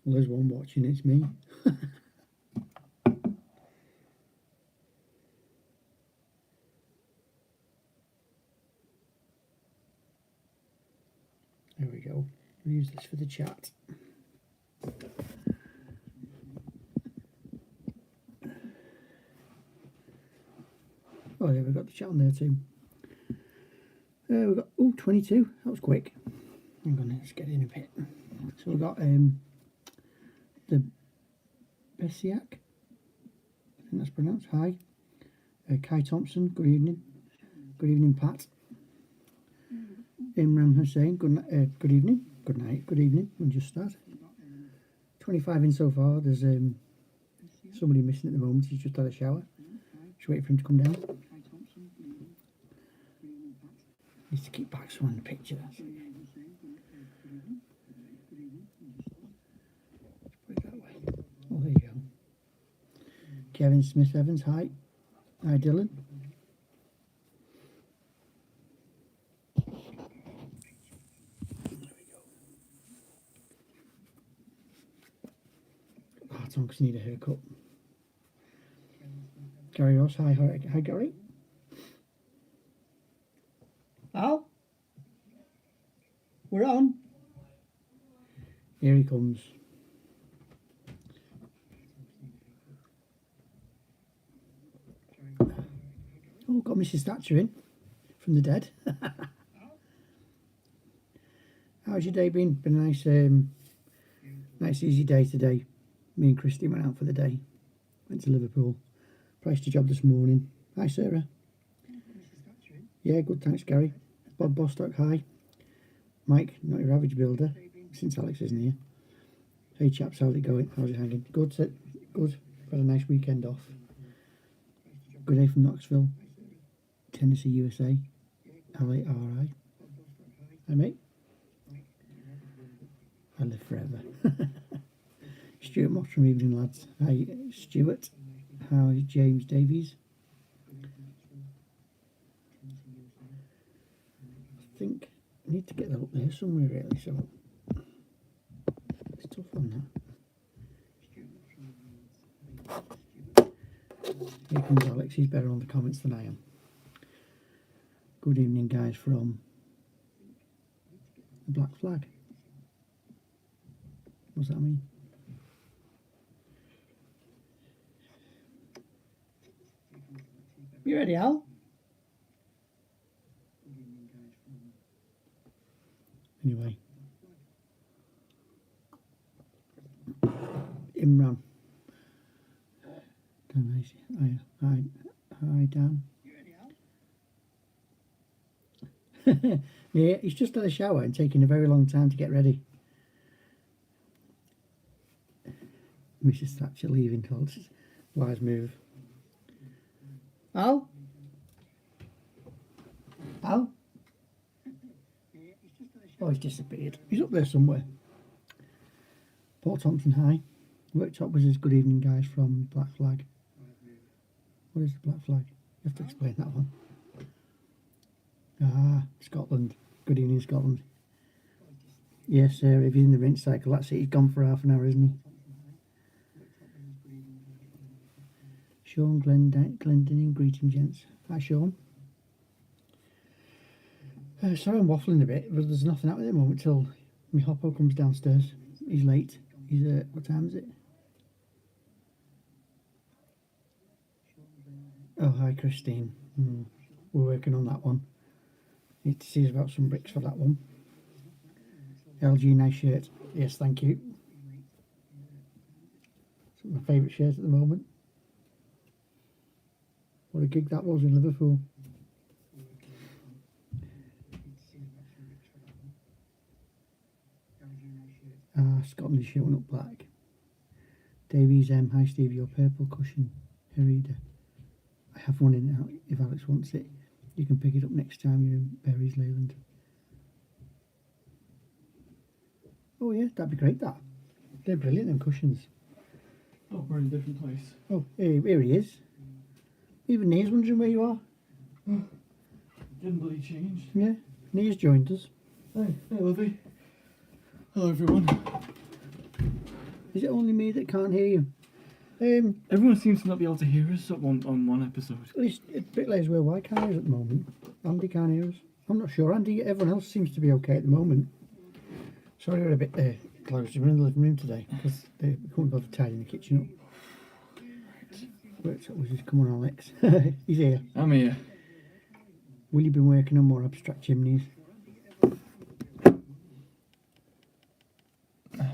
Well, there's one watching, it's me. There we go. We'll use this for the chat. Oh yeah, we've got the chat on there too. We've got 22. That was quick. Hang on, let's get in a bit. So we've got the Bessiak, I think that's pronounced. Hi. Kai Thompson. Good evening. Good evening, Pat. Imran Hussain. Good evening. Good night. Good evening. We'll just start. 25 in so far. There's somebody missing at the moment. He's just had a shower. Just waiting for him to come down. Needs to keep back some on the picture. That's it. Let's put it that way. Oh, there you go. Kevin Smith Evans. Hi. Hi, Dylan. Tonks need a haircut. Gary Ross, hi Gary. Al? We're on. Here he comes. Oh, got Mrs. Thatcher in from the dead. How's your day been? Been a nice easy day today. Me and Christy went out for the day. Went to Liverpool. Priced a job this morning. Hi, Sarah. Yeah, good, thanks, Gary. Bob Bostock, hi. Mike, not your average builder, since Alex isn't here. Hey, chaps, how's it going? How's it hanging? Good, good. Had a nice weekend off. Good day from Knoxville, Tennessee, USA. LARI. Hi, mate. I live forever. Stuart Moss from Evening Lads. Hi, Stuart. Hi, James Davies. I think I need to get that up there somewhere, really, so it's tough on that. Here comes Alex, he's better on the comments than I am. Good evening, guys, from the Black Flag. What's that mean? You ready, Al? Anyway. Imran. Hi, Dan. Yeah, he's just had a shower and taking a very long time to get ready. Mrs. Thatcher leaving, wise move. Al? Al? Oh, he's disappeared. He's up there somewhere. Paul Thompson, hi. Worktop Wizards, good evening, guys, from Black Flag. What is the Black Flag? You have to explain that one. Ah, Scotland. Good evening, Scotland. Yes, sir, if he's in the rinse cycle, that's it. He's gone for half an hour, isn't he? Sean Glendinning, greeting, gents. Hi, Sean. Sorry I'm waffling a bit, but there's nothing happening at the moment till my hoppo comes downstairs. He's late. He's what time is it? Oh, hi, Christine. We're working on that one. Need to see us about some bricks for that one. LG, nice shirt. Yes, thank you. It's my favourite shirt at the moment. What a gig that was in Liverpool. Scotland is showing up black. Davies M, hi Steve, your purple cushion, Herida. I have one in now, if Alex wants it. You can pick it up next time you're in Berries, Leyland. Oh yeah, that'd be great, that. They're brilliant, them cushions. Oh, we're in a different place. Oh, here he is. Even Neil's wondering where you are. Didn't really change. Yeah, Neil's joined us. Hey Livy. Hello everyone. Is it only me that can't hear you? Everyone seems to not be able to hear us on one episode. At least Bricklayers Worldwide can't hear us at the moment. Andy can't hear us. I'm not sure. Andy, everyone else seems to be okay at the moment. Sorry, we're a bit close. We're in the living room today because we couldn't bother tidying the kitchen up. Right. Come on, Alex. He's here. I'm here. Will you been working on more abstract chimneys?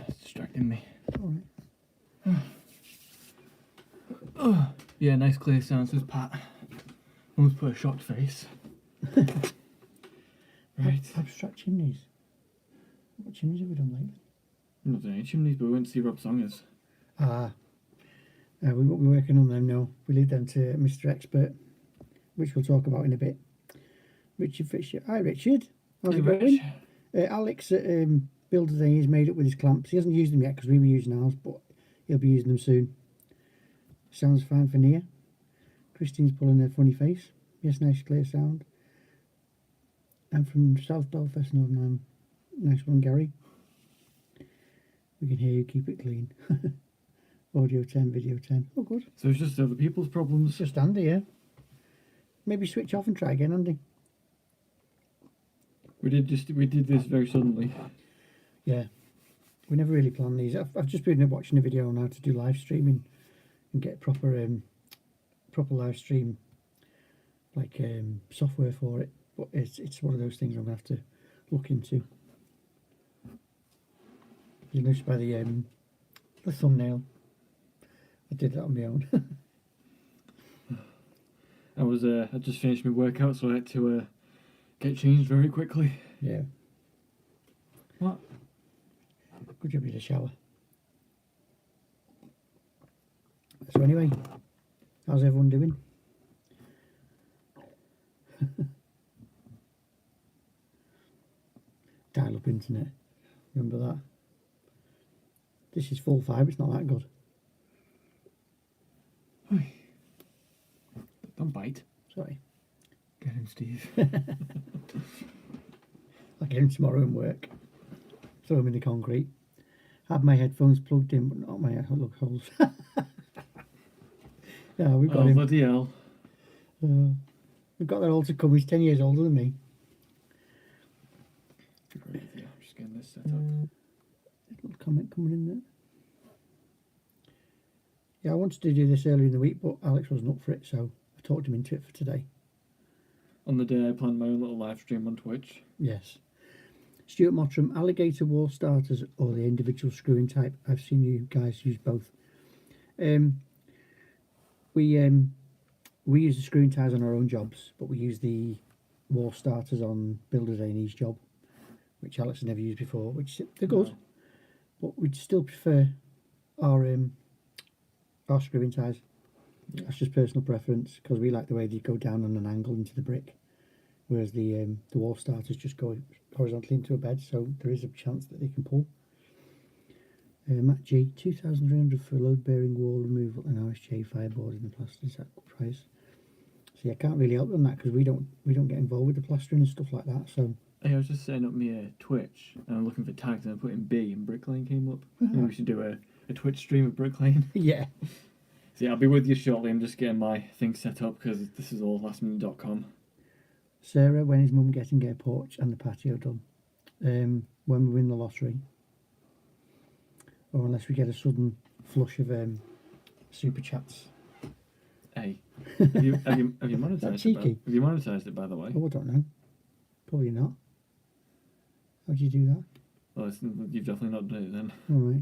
It's distracting me. All Oh, yeah, nice clear sound, says Pat. Almost put a shocked face. Right. Abstract chimneys. What chimneys have we done lately? I'm not doing any chimneys, but we went to see Rob Songers. We won't be working on them now. We leave them to Mr. Expert, which we'll talk about in a bit. Richard Fisher. Hi, Richard. How's it going? Alex at Builder Day is made up with his clamps. He hasn't used them yet because we were using ours, but he'll be using them soon. Sounds fine for Nia. Christine's pulling her funny face. Yes, nice clear sound. And from South Belfast, Northern Ireland. Nice one, Gary. We can hear you, keep it clean. Audio 10, video 10. Oh, good. So it's just other people's problems. It's just Andy, yeah. Maybe switch off and try again, Andy. We did this very suddenly. Yeah. We never really planned these. I've just been watching a video on how to do live streaming and get proper live stream software for it. But it's one of those things I'm gonna have to look into. You notice by the thumbnail, I did that on my own. I just finished my workout, so I had to get changed very quickly. Yeah. What? Good job you had a shower. So anyway, how's everyone doing? Dial-up internet. Remember that? This is full fibre, it's not that good. Don't bite. Sorry. Get him, Steve. I'll get him tomorrow and work. Throw him in the concrete. Have my headphones plugged in, but not my holes. Yeah, we've got him. Bloody hell. We've got that all to come. He's 10 years older than me. Great, yeah, I'm just getting this set up. Little comment coming in there. Yeah, I wanted to do this earlier in the week, but Alex wasn't up for it, so I talked him into it for today. On the day I planned my own little live stream on Twitch. Yes. Stuart Mottram, alligator wall starters or the individual screwing type. I've seen you guys use both. We use the screwing ties on our own jobs, but we use the wall starters on Builder Day and his job, which Alex has never used before, which they're good, No. but we'd still prefer our screwing ties. Yeah. That's just personal preference because we like the way they go down on an angle into the brick, whereas the wall starters just go horizontally into a bed, so there is a chance that they can pull. Matt G, 2,300 for load-bearing wall removal and RSJ fireboard in the plaster. Is that good price? See, I can't really help on that because we don't get involved with the plastering and stuff like that. So Hey, I was just setting up my Twitch and I'm looking for tags and I put in B and Bricklaying came up. Maybe we should do a Twitch stream of Bricklaying. yeah, See, I'll be with you shortly. I'm just getting my thing set up because this is all lastminute.com. Sarah, when is Mum getting her porch and the patio done? When we win the lottery, or unless we get a sudden flush of super chats. Hey, have you monetized that it? cheeky? Have you monetized it, by the way? Oh, I don't know. Probably not. How do you do that? Well, you've definitely not done it then. All right.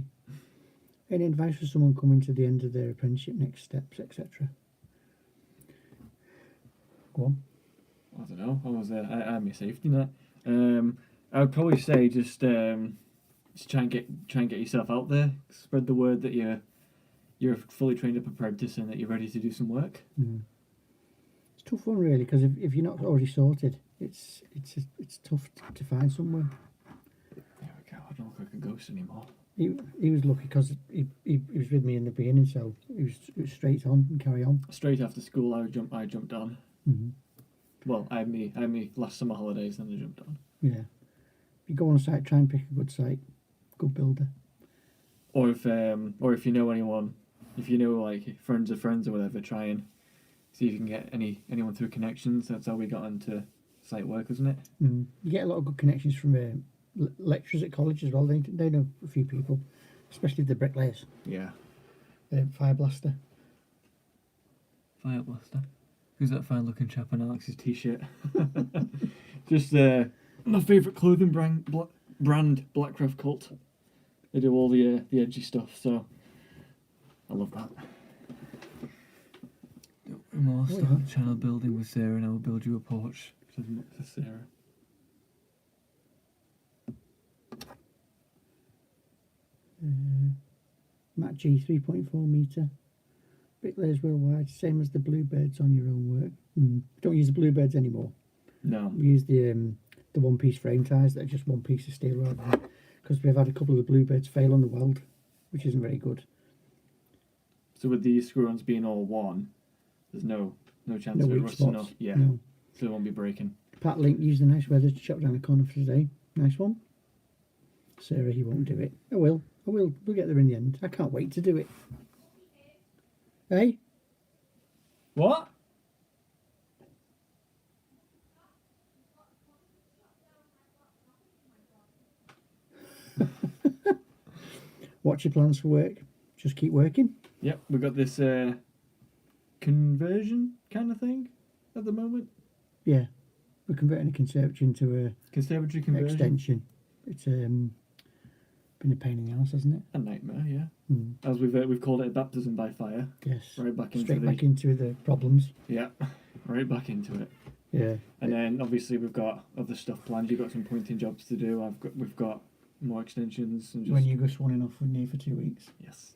Any advice for someone coming to the end of their apprenticeship, next steps, etc.? Go on. I don't know. I had my safety net. I would probably say just try and get yourself out there. Spread the word that you're a fully trained up apprentice and that you're ready to do some work. Mm. It's a tough one really because if you're not already sorted, it's tough to find somewhere. There we go. I don't look like a ghost anymore. He was lucky because he was with me in the beginning, so it was straight on and carry on. Straight after school, I jumped on. Mm-hmm. Well, I had me last summer holidays, then I jumped on. Yeah. If you go on a site, try and pick a good site, good builder. or if you know anyone, if you know like friends of friends or whatever, try and see if you can get anyone through connections. That's how we got into site work, wasn't it? You get a lot of good connections from lecturers at college as well. They know a few people, especially the bricklayers. Yeah. Fire blaster. Fire blaster. Who's that fine looking chap on Alex's t-shirt? Just my favourite clothing brand Blackcraft Cult. They do all the edgy stuff, so I love that. More start channel building with Sarah, and I will build you a porch. Says Sarah. Matt G 3.4 metre. Bricklayers worldwide, same as the bluebirds on your own work. Don't use the bluebirds anymore. No. We use the one-piece frame ties that are just one piece of steel rather than, because we've had a couple of the bluebirds fail on the weld, which isn't very good. So with these screw-ons being all one, there's no chance No of it weak rusting spots. off. Yeah. No. So it won't be breaking. Pat Link used the nice weather to chop down a corner for today. Nice one. Sarah, he won't do it. I will. We'll get there in the end. I can't wait to do it. Hey? What? What's your plans for work? Just keep working? Yep, we got this conversion kind of thing at the moment. Yeah. We're converting a conservatory into a Conservatory conversion. extension. It's been a pain in the ass, hasn't it? A nightmare, yeah. As we've called it, a baptism by fire. Yes. Right back into Straight back into the problems. Yeah, right back into it. Yeah. And then obviously we've got other stuff planned. You've got some pointing jobs to do. We've got more extensions and just. When you go swanning off with Nia for 2 weeks. Yes.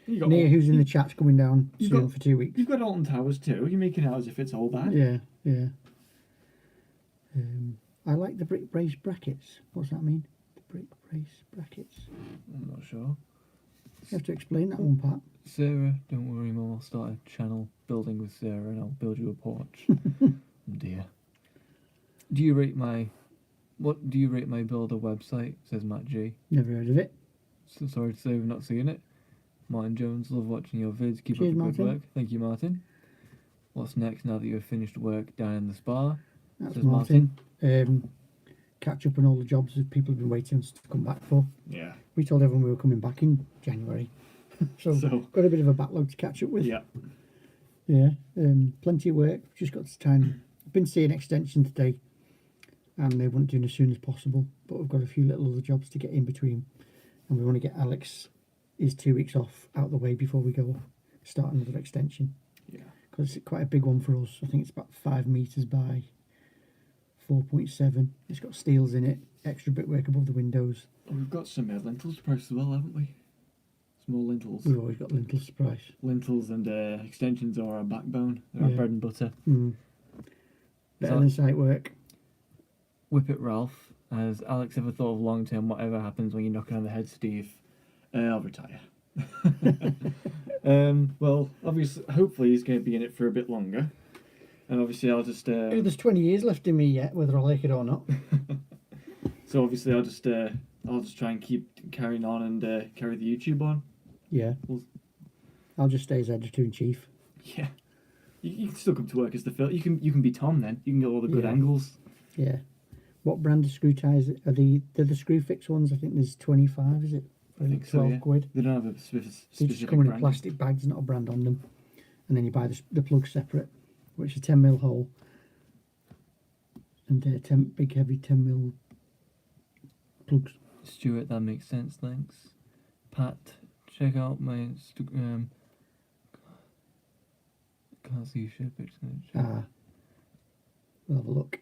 You got Nia, who's in the chat's coming down soon for 2 weeks. You've got Alton Towers too. You're making out as if it's all bad. Yeah, yeah. I like the brick brace brackets. What's that mean? The brick brace brackets. I'm not sure. You have to explain that one, Pat. Sarah, don't worry, Mum. I'll start a channel building with Sarah, and I'll build you a porch. Oh dear. Do you rate my builder website? Says Matt G. Never heard of it. So sorry to say we've not seen it. Martin Jones, love watching your vids. Keep Cheers, up the Martin. good work. Thank you, Martin. What's next now that you've finished work down in the spa? That's Says Martin. Catch up on all the jobs that people have been waiting to come back for. Yeah. We told everyone we were coming back in January. so got a bit of a backlog to catch up with. Yeah. Yeah. Plenty of work. Just got the time. I've been seeing extension today, and they want doing as soon as possible. But we've got a few little other jobs to get in between, and we want to get Alex his 2 weeks off out the way before we go start another extension. Yeah. Because it's quite a big one for us. I think it's about 5 metres by 4.7. It's got steels in it, extra brickwork above the windows. We've got some lintels to price as well, haven't we? Small lintels. We've always got lintels to price. Lintels and extensions are our backbone. They're our bread and butter. Better than site work. Whip it, Ralph. Has Alex ever thought of long term, whatever happens when you're knocking on the head, Steve? I'll retire. Well, obviously, hopefully he's going to be in it for a bit longer. And obviously I'll just... There's 20 years left in me yet, whether I like it or not. So obviously I'll just try and keep carrying on and carry the YouTube on. Yeah. I'll just stay as editor-in-chief. Yeah. You can still come to work as the Phil. You can be Tom then. You can get all the good angles. Yeah. What brand of screw ties are they're the screw fix ones? I think there's 25, is it? I think so, 12 yeah. quid. They don't have a specific They just come in brand. plastic bags, not a brand on them. And then you buy the plugs separate, which is 10mm hole. And big heavy 10mm plugs. Stuart, that makes sense, thanks. Pat, check out my Instagram. Can't see your share picture. We'll have a look.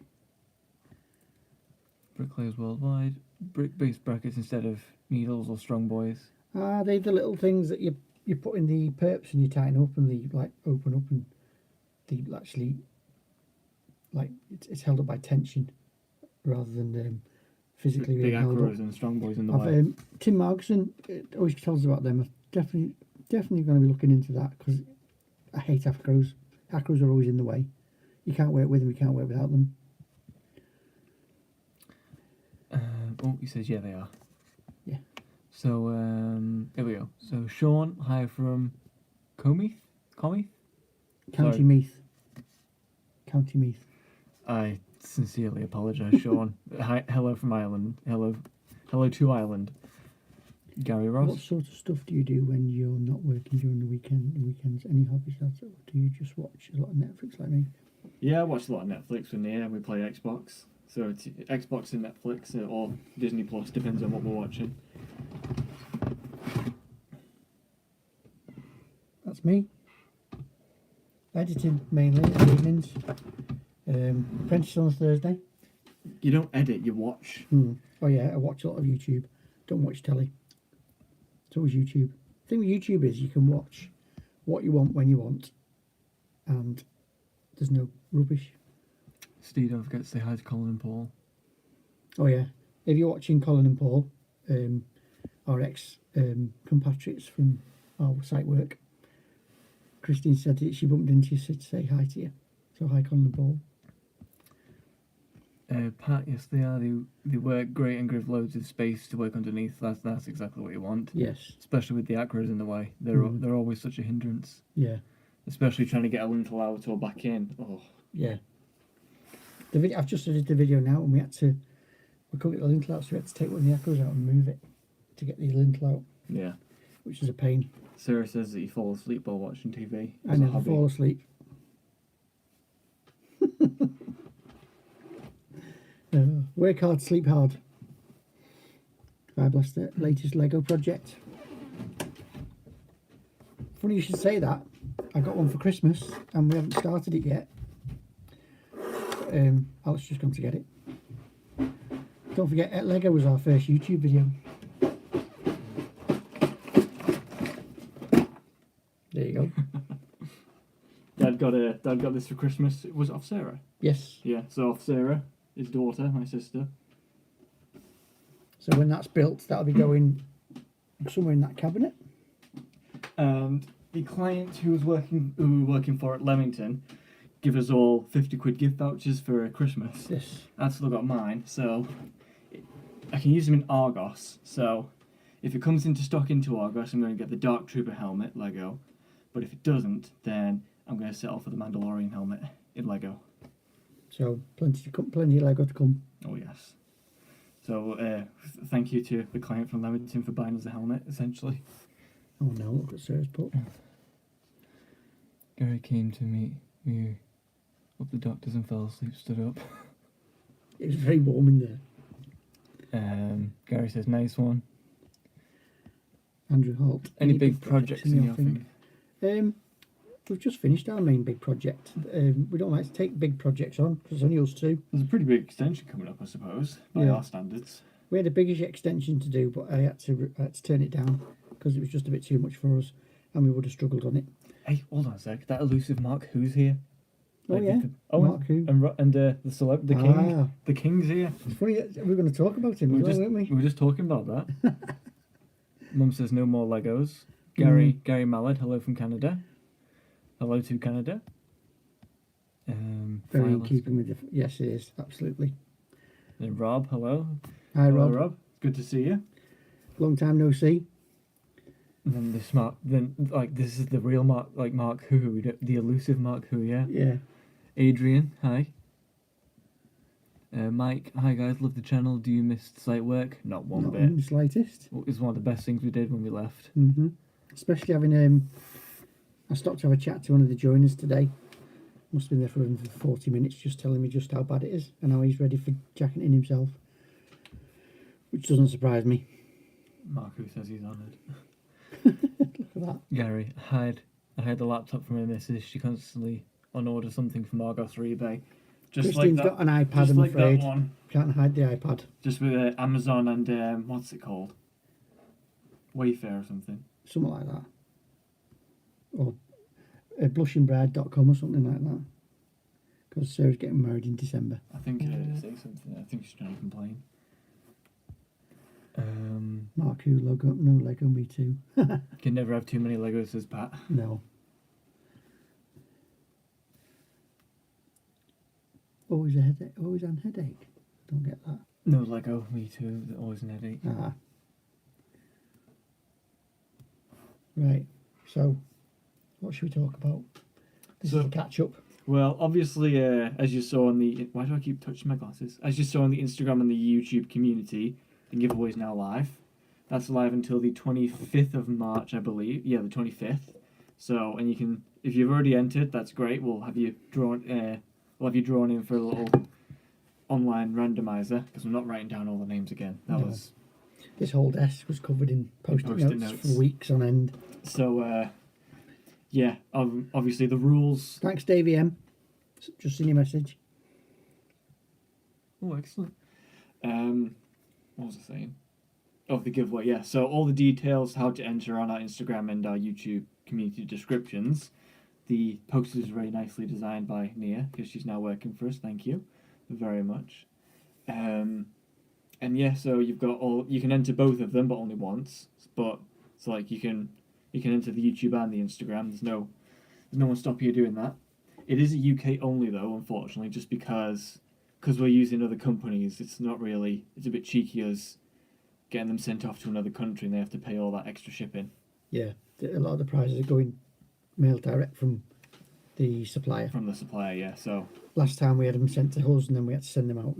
Bricklayers worldwide. Brick-based brackets instead of needles or strong boys. They're the little things that you put in the perps and you tighten up and they like open up and they actually like it's held up by tension rather than physically Big being held up. acros and strong boys in the way. Tim Margson always tells us about them. I'm definitely going to be looking into that because I hate acros. Acros are always in the way. You can't work with them. You can't work without them. He says, yeah, they are. Yeah. So, there we go. So, Sean, hi from Comeath? County Sorry. Meath. County Meath. I sincerely apologise, Sean. Hi, hello from Ireland. Hello to Ireland. Gary Ross. What sort of stuff do you do when you're not working during the weekends? Any hobbies that, or do you just watch a lot of Netflix like me? Yeah, I watch a lot of Netflix with Nia. We play Xbox. So it's Xbox and Netflix or Disney Plus, depends on what we're watching. That's me. Editing mainly in the evenings. Apprentice on a Thursday. You don't edit, you watch. Oh yeah, I watch a lot of YouTube. Don't watch telly. It's always YouTube. The thing with YouTube is you can watch what you want when you want, and there's no rubbish. Steve, don't forget to say hi to Colin and Paul. Oh yeah, if you're watching Colin and Paul, our ex compatriots from our site work, Christine said that she bumped into you to say hi to you. So hi Colin and Paul. Pat, yes they are. They work great and give loads of space to work underneath. That's exactly what you want. Yes. Especially with the acros in the way. They're always such a hindrance. Yeah. Especially trying to get a lintel out or back in. Oh. Yeah. I've just edited the video now, and we couldn't get the lintel out, so we had to take one of the acros out and move it to get the lintel out. Yeah. Which is a pain. Sarah says that you fall asleep while watching TV. I never fall asleep. Work hard, sleep hard. I bless the latest Lego project. Funny you should say that. I got one for Christmas and we haven't started it yet. Alex just gone to get it. Don't forget, Lego was our first YouTube video. There you go. Dad got this for Christmas. Was it off Sarah? Yes. Yeah, so off Sarah, his daughter, my sister. So when that's built, that'll be going somewhere in that cabinet. And the client who we were working for at Leamington give us all 50 quid gift vouchers for Christmas. Yes. I've still got mine, so I can use them in Argos. So if it comes into stock into Argos, I'm going to get the Dark Trooper helmet, Lego. But if it doesn't, then I'm going to settle for the Mandalorian helmet in Lego. So plenty of Lego to come. Oh yes. So thank you to the client from Leamington for buying us the helmet, essentially. Oh no, look at Sarah's put. Gary came to meet me up the doctors and fell asleep, stood up. It was very warm in there. Gary says, nice one. Andrew Holt. Any big projects in the offing? We've just finished our main big project. We don't like to take big projects on because it's only us two. There's a pretty big extension coming up, I suppose, by our standards. We had a biggish extension to do, but I had to turn it down because it was just a bit too much for us, and we would have struggled on it. Hey, hold on a sec. That elusive Mark Who's here. Oh yeah, Mark Who and the king. The king's here. It's funny that we're going to talk about him, weren't we? We were just talking about that. Mum says no more Legos. Gary Mallard, hello from Canada. Hello to Canada. Very in keeping with the... Yes, it is, absolutely. Then Rob, hello. Hi, hello, Rob. Rob. Good to see you. Long time no see. And then this is the real Mark, like Mark Who, the elusive Mark Who, yeah? Yeah. Adrian, hi. Mike, hi guys, love the channel. Do you miss site work? Not one bit. Not in the slightest. It's one of the best things we did when we left. Especially having... I stopped to have a chat to one of the joiners today. Must have been there for 40 minutes just telling me just how bad it is and how he's ready for jacking it in himself. Which doesn't surprise me. Mark Who says he's honoured. Look at that. Gary, I had the laptop from my missus. She constantly on order something from Argos or eBay. Just Christine's like that, got an iPad, just I'm like afraid. That one. Can't hide the iPad. Just with Amazon and what's it called? Wayfair or something. Something like that. Or blushingbride.com or something like that. Because Sarah's getting married in December. I think say something. I think she's trying to complain. Mark Who, Lego, no Lego, me too. Can never have too many Legos, says Pat. No. Always a headache. Always on headache. Don't get that. No Lego, me too. Always an headache. Right. So, what should we talk about? This is So- the catch up. Well, obviously, as you saw on the... Why do I keep touching my glasses? As you saw on the Instagram and the YouTube community, the giveaway is now live. That's live until the 25th of March, I believe. Yeah, the 25th. So, and you can... If you've already entered, that's great. We'll have you drawn in for a little online randomizer, because I'm not writing down all the names again. That No. was... This whole desk was covered in post-it post-it notes notes. for weeks on end. So, yeah, obviously the rules... Thanks, Davey M. Just seen your message. Oh, excellent. What was I saying? Oh, the giveaway, yeah. So all the details, how to enter on our Instagram and our YouTube community descriptions. The poster is very nicely designed by Nia, because she's now working for us. Thank you very much. And yeah, so you've got you can enter both of them, but only once. But it's like you can enter the YouTube and the Instagram. There's no one stopping you doing that. It is a UK only though, unfortunately, just because we're using other companies. It's not really. It's a bit cheeky as getting them sent off to another country and they have to pay all that extra shipping. Yeah, a lot of the prizes are going mail direct from the supplier. From the supplier, yeah. So Last time we had them sent to us, and then we had to send them out.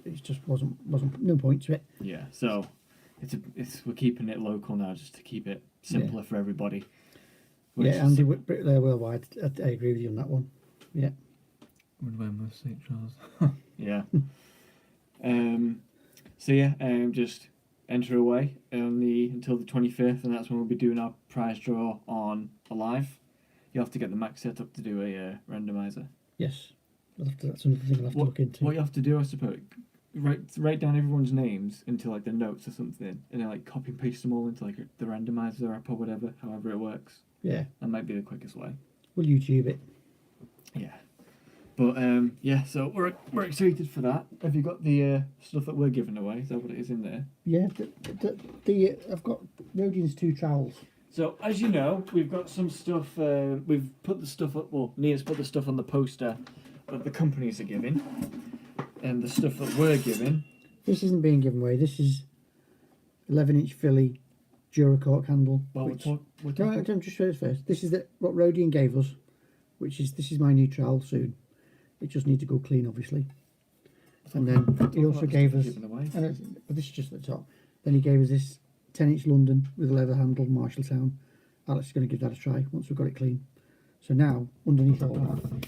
It just wasn't no point to it. yeah, so we're keeping it local now just to keep it simpler for everybody. Which Yeah, Andy Bricklayer Worldwide. I agree with you on that one. Yeah. Would wear most St. Charles. yeah. So yeah, just enter away until the 25th, and that's when we'll be doing our prize draw on a live. You'll have to get the Mac set up to do a randomizer. Yes. That's another thing I'll have to look into. What you have to do, I suppose, write down everyone's names into like the notes or something, and then like copy and paste them all into like the randomizer app or whatever, however it works. Yeah. That might be the quickest way. We'll YouTube it. Yeah. But yeah, so we're excited for that. Have you got the stuff that we're giving away? Is that what it is in there? Yeah. I've got Rodian's 2 trowels. So as you know, we've got some stuff. We've put the stuff up. Well, Nia's put the stuff on the poster that the companies are giving, and the stuff that we're giving. This isn't being given away. This is 11-inch Philly Duracork handle. Well, which, we're no, talking. I'm just show this first. This is what Rodian gave us, this is my new trowel soon. It just needs to go clean, obviously. And then he also gave us, but this is just at the top. Then he gave us this 10-inch London with a leather handle, Marshalltown. Alex is going to give that a try once we've got it clean. So now, underneath all that,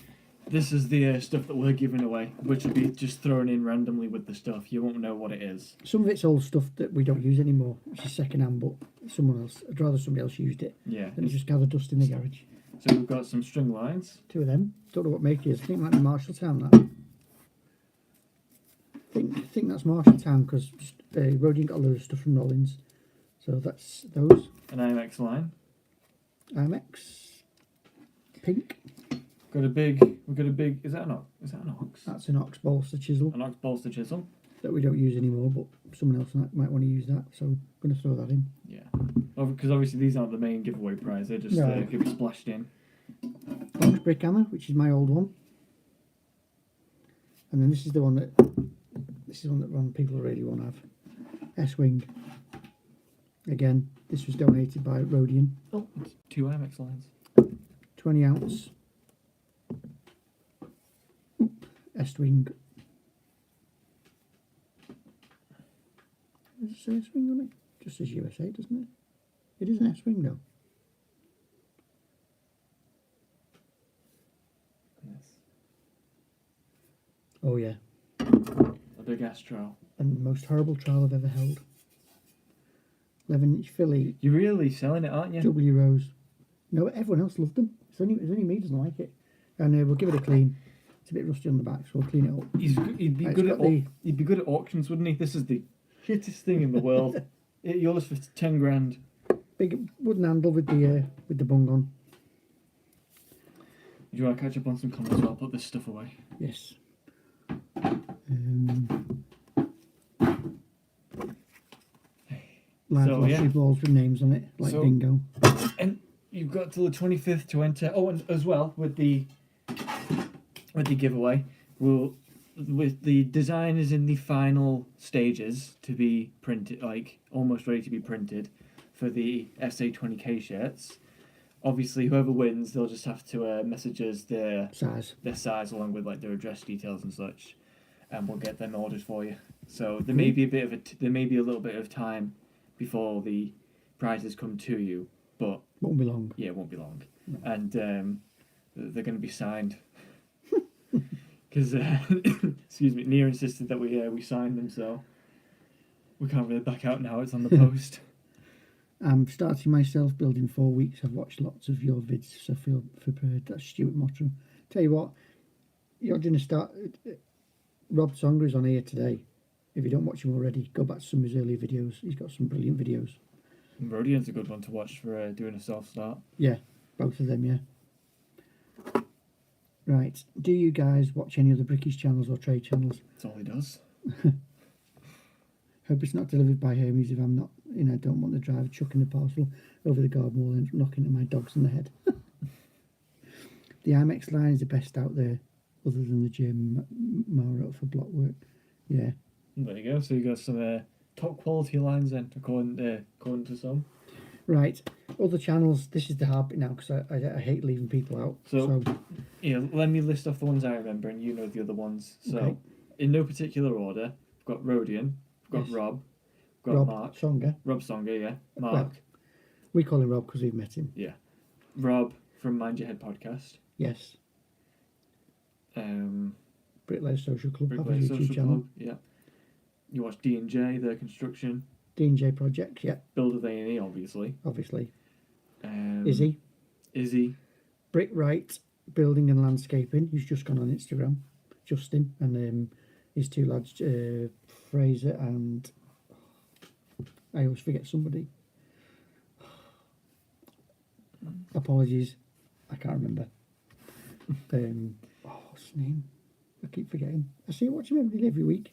This is the stuff that we're giving away, which will be just thrown in randomly with the stuff. You won't know what it is. some of it's old stuff that we don't use anymore, which is second-hand, but I'd rather somebody else used it Yeah. than just gather dust in the garage. So we've got some string lines. 2 of them. Don't know what make it is. I think it might be Marshalltown, that. I think that's Marshalltown because Rodian got a load of stuff from Rollins. So that's those. An IMX line. IMX. Pink. We've got a big. Is that an ox? That's an ox bolster chisel An ox bolster chisel. that we don't use anymore, but someone else might want to use that. So I'm going to throw that in. Yeah. Because obviously these aren't the main giveaway prize. They're just No. could be splashed in. Ox brick hammer, which is my old one. And then this is one that people really want to have. S-wing. Again, this was donated by Rodian. Oh, it's 2 IMX lines. 20 ounce. S-wing. Does it say S-wing on it? Just says USA, doesn't it? It is an S-wing though. Yes. Oh yeah. A big Astro. And the most horrible trowel I've ever held. 11-inch Philly You're really selling it, aren't you? W Rose. No, everyone else loved them. It's only me who doesn't like it. And we'll give it a clean. It's a bit rusty on the back, so we'll clean it up. He'd be It's good got at he'd be good at auctions, wouldn't he? This is the shittest thing in the world. Yours for 10 grand. Big wooden handle with the bung on. Do you want to catch up on some comments while I put this stuff away? Yes. Live So, glossy yeah. balls with names on it, like So- bingo. And you've got till the 25th to enter. Oh, and as well with the giveaway, with the design is in the final stages to be printed, like almost ready to be printed. for the SA20K shirts. Obviously, whoever wins, they'll just have to message us their size along with like their address details and such, and we'll get them ordered for you. So there may be there may be a little bit of time before the prizes come to you, but won't be long. Yeah, it won't be long, No. and they're going to be signed. Because excuse me, Nia insisted that we sign them, so we can't really back out now. It's on the post. I'm starting my self-building 4 weeks. I've watched lots of your vids, so feel prepared. That's Stuart Mottram. Tell you what, you're going to start. Rob Songer is on here today. If you don't watch him already, go back to some of his earlier videos. He's got some brilliant videos. Rodian's a good one to watch for doing a self-start. Yeah, both of them, yeah. Right, do you guys watch any other Brickies channels or trade channels? That's all he does. Hope it's not delivered by Hermes if I'm not, don't want the driver chucking the parcel over the garden wall and knocking at my dogs in the head. The IMEX line is the best out there, other than the German Mara for block work. Yeah. There you go. So you got some top quality lines then, according to some. Right, other channels. This is the hard bit now because I hate leaving people out. So yeah, let me list off the ones I remember, and you know the other ones. So okay. In no particular order, we've got Rodian, we've got Yes. Rob, we've got Mark, Songer. Rob Songer, yeah, Mark. Well, we call him Rob because we've met him. Yeah, Rob from Mind Your Head podcast. Yes. Bricklaying Social Club, have a Bricklaying YouTube Social channel. Club, yeah. You watch D&J, their construction. D&J Projects, yeah, Builder A&E, obviously. Izzy. Brickwright Building and Landscaping, who's just gone on Instagram. Justin and his two lads, Fraser and I always forget somebody. Apologies, I can't remember. What's his name? I keep forgetting. I see watch him every week.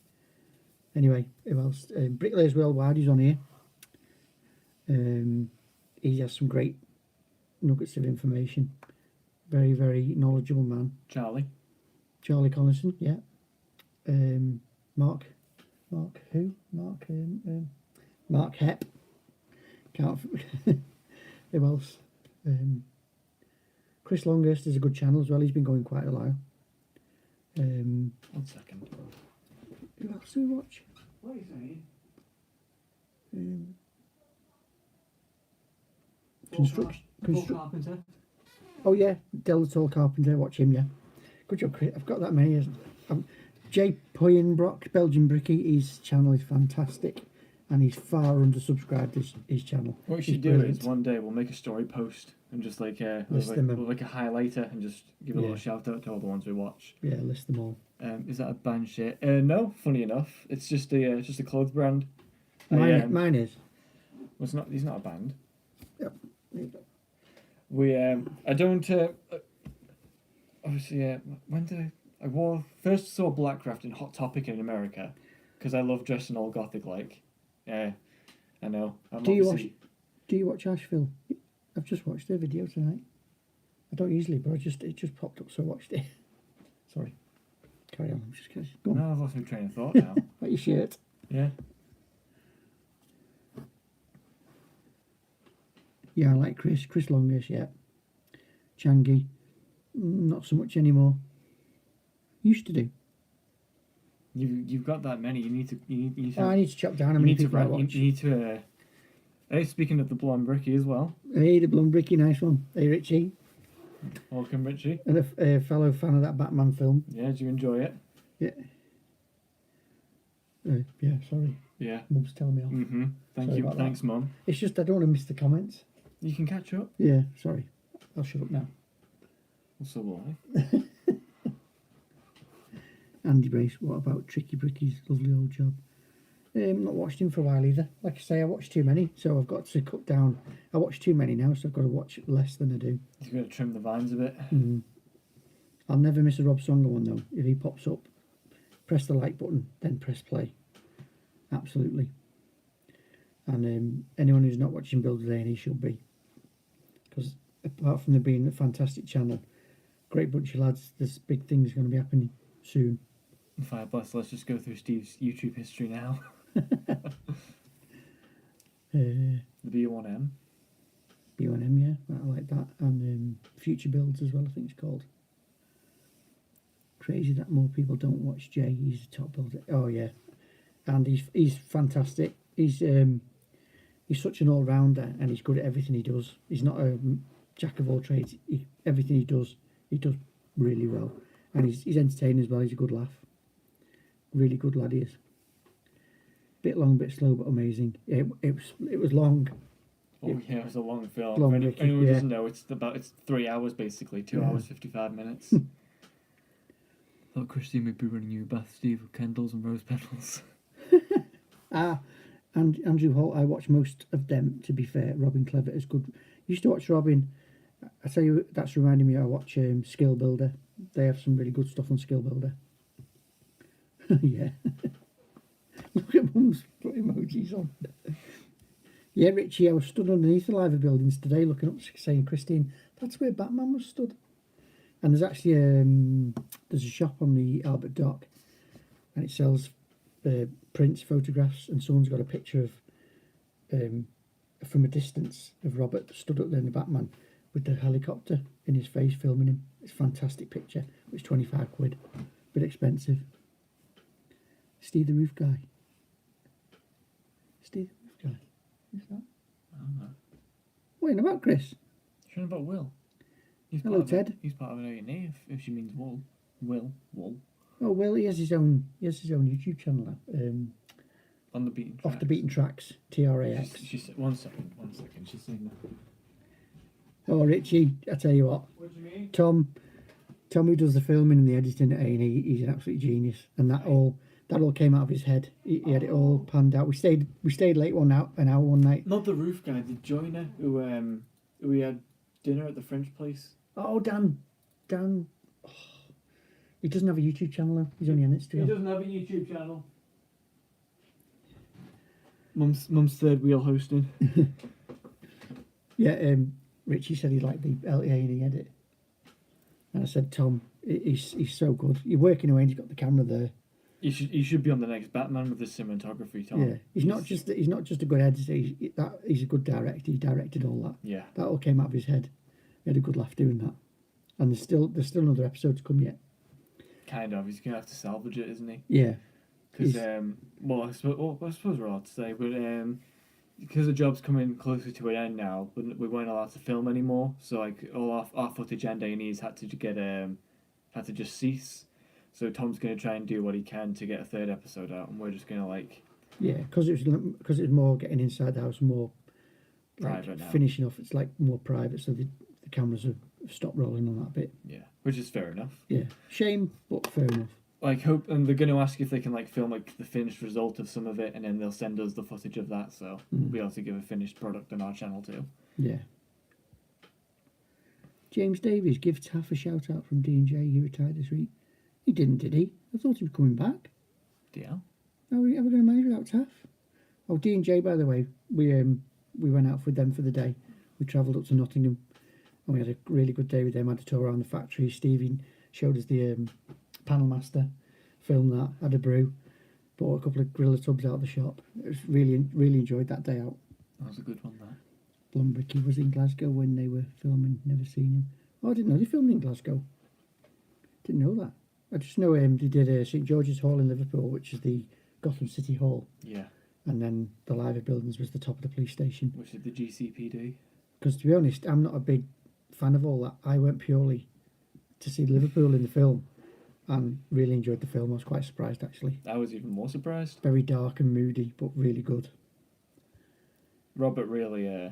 Anyway, who else? Bricklayers Worldwide, he's on here. He has some great nuggets of information. Very, very knowledgeable man. Charlie Collinson, yeah. Mark Hepp. Can't. Who else? Chris Longhurst is a good channel as well. He's been going quite a while. 1 second. Who else do we watch? What are you saying? Construction. Carpenter. Oh yeah, Del the Tall Carpenter. Watch him, yeah. Good job, Chris. I've got that many. Jay Puyenbrock, Belgian Bricky. His channel is fantastic, and he's far undersubscribed. His channel. What we should do is one day we'll make a story post and just like with like a highlighter and just give a little shout out to all the ones we watch. Yeah, list them all. Is that a band shit? No, funny enough, it's just a clothes brand. Mine is. Well, it's not. He's not a band. Yep. We I don't obviously when did I first saw Blackcraft in Hot Topic in America because I love dressing all gothic like. I know. Do you watch Asheville? I've just watched their video tonight. I don't usually, but it just popped up, so I watched it. Sorry. Carry on. I'm just kidding. Go on. No, I've lost my train of thought now. Like your shirt. Yeah. Yeah, I like Chris Longish, yeah. Changi, not so much anymore. Used to do. You've got that many. You need to. I need to chop down how You many need to people I write. watch. You need to. Hey, speaking of the Blonde Bricky as well. Hey, the Blonde Bricky, nice one. Hey, Richie. Welcome, Richie. And a fellow fan of that Batman film. Yeah, did you enjoy it? Yeah. Yeah, sorry. Yeah. Mum's telling me off. Mm-hmm. Sorry Thank you. about Thanks, that. Mum. It's just I don't want to miss the comments. You can catch up. Yeah, sorry. I'll shut up now. So will I. Andy Brace, what about Tricky Bricky's lovely old job? Not watched him for a while either. Like I say, I watch too many, so I've got to cut down. I watch too many now, so I've got to watch less than I do. You've got to trim the vines a bit. I'll never miss a Rob Songer one though. If he pops up, press the like button, then press play. Absolutely. And anyone who's not watching Builder A&E should be. Because apart from there being a fantastic channel, great bunch of lads, there's big things going to be happening soon. Fire bless. Let's just go through Steve's YouTube history now. The B1M. B1M, yeah, I like that. And Future Builds as well, I think it's called. Crazy that more people don't watch Jay. He's a top builder. Oh yeah, and he's fantastic. He's such an all rounder, and he's good at everything he does. He's not a jack of all trades. Everything he does really well, and he's entertaining as well. He's a good laugh. Really good lad he is. Bit long, bit slow, but amazing. It was long. Oh yeah, it was a long film. Long, For Ricky, anyone who yeah. doesn't know, it's 3 hours basically, 2 Yeah. hours 55 minutes. Thought Christine would be running you a bath, Steve, with candles and rose petals. And Andrew Holt, I watch most of them, to be fair. Robin Clever is good. Used to watch Robin. I tell you, that's reminding me, I watch Skill Builder. They have some really good stuff on Skill Builder. Yeah. Look at Mum's put emojis on. Yeah, Richie, I was stood underneath the live buildings today looking up, saying, Christine, that's where Batman was stood. And there's actually there's a shop on the Albert Dock, and it sells prints, photographs, and someone's got a picture of from a distance of Robert stood up there in the Batman with the helicopter in his face filming him. It's a fantastic picture. It's 25 quid, bit expensive. Steve the Roof Guy. Steve the Roof Guy. Who's that? I don't know. What about Chris? Shouldn't about Will. He's Hello, part of Ted. He's part of an A&E if she means wool. Wool. Oh well, he has his own YouTube channel now. On the beaten track. Off the Beaten Tracks, TRAX. She's, one second. She's saying that. Oh Richie, I tell you what, What do you mean? Tom who does the filming and the editing at A&E, he's an absolute genius, and that all came out of his head. He had it all planned out. We stayed late an hour one night. Not the roof guy, the joiner who we had dinner at the French place. Oh Dan, oh, he doesn't have a YouTube channel though. He's only on Instagram. He doesn't have a YouTube channel. Mum's third wheel hosting. Yeah, Richie said he liked the A&E edit, and I said, Tom, he's so good. You're working away, and he's got the camera there. He should be on the next Batman with the cinematography, Tom. Yeah, he's not just a good editor. He's a good director. He directed all that. Yeah. That all came out of his head. He had a good laugh doing that. And there's still another episode to come yet. Kind of. He's gonna have to salvage it, isn't he? Yeah. Because I suppose we're allowed to say, but because the job's coming closer to an end now, we weren't allowed to film anymore. So like all our footage and A&Es had to just cease. So Tom's going to try and do what he can to get a third episode out, and we're just going to Yeah, because it was more getting inside the house, more private now. finishing off. It's like more private, so the cameras have stopped rolling on that bit. Yeah, which is fair enough. Yeah, shame, but fair enough. And they're going to ask if they can film the finished result of some of it, and then they'll send us the footage of that, so we'll be able to give a finished product on our channel too. Yeah. James Davies gives Taff a shout out from D&J. He retired this week. He didn't, did he? I thought he was coming back. Yeah. Are we going to manage without Taff? Oh, D&J, by the way, we went out with them for the day. We travelled up to Nottingham, and we had a really good day with them. Had a tour around the factory. Stevie showed us the panel master, filmed that, had a brew, bought a couple of griller tubs out of the shop. It was really enjoyed that day out. That was a good one, that. Blonde Ricky was in Glasgow when they were filming. Never seen him. Oh, I didn't know they filmed in Glasgow. Didn't know that. I just know they did St George's Hall in Liverpool, which is the Gotham City Hall, Yeah. and then the Live Buildings was the top of the police station. Which is the GCPD. Because to be honest, I'm not a big fan of all that. I went purely to see Liverpool in the film, and really enjoyed the film. I was quite surprised actually. I was even more surprised. Very dark and moody, but really good. Robert really, I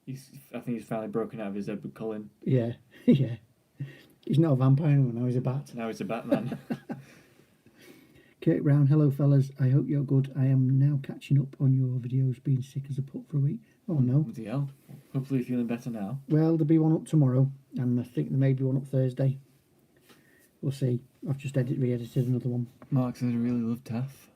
think he's finally broken out of his Edward Cullen. Yeah, yeah. He's not a vampire anymore, now he's a bat. Now he's a Batman. Kurt Brown, hello fellas, I hope you're good. I am now catching up on your videos, being sick as a pup for a week. Oh no. Bloody hell. Hopefully you're feeling better now. Well, there'll be one up tomorrow, and I think there may be one up Thursday. We'll see. I've just re-edited another one. Mark says I really love Taff.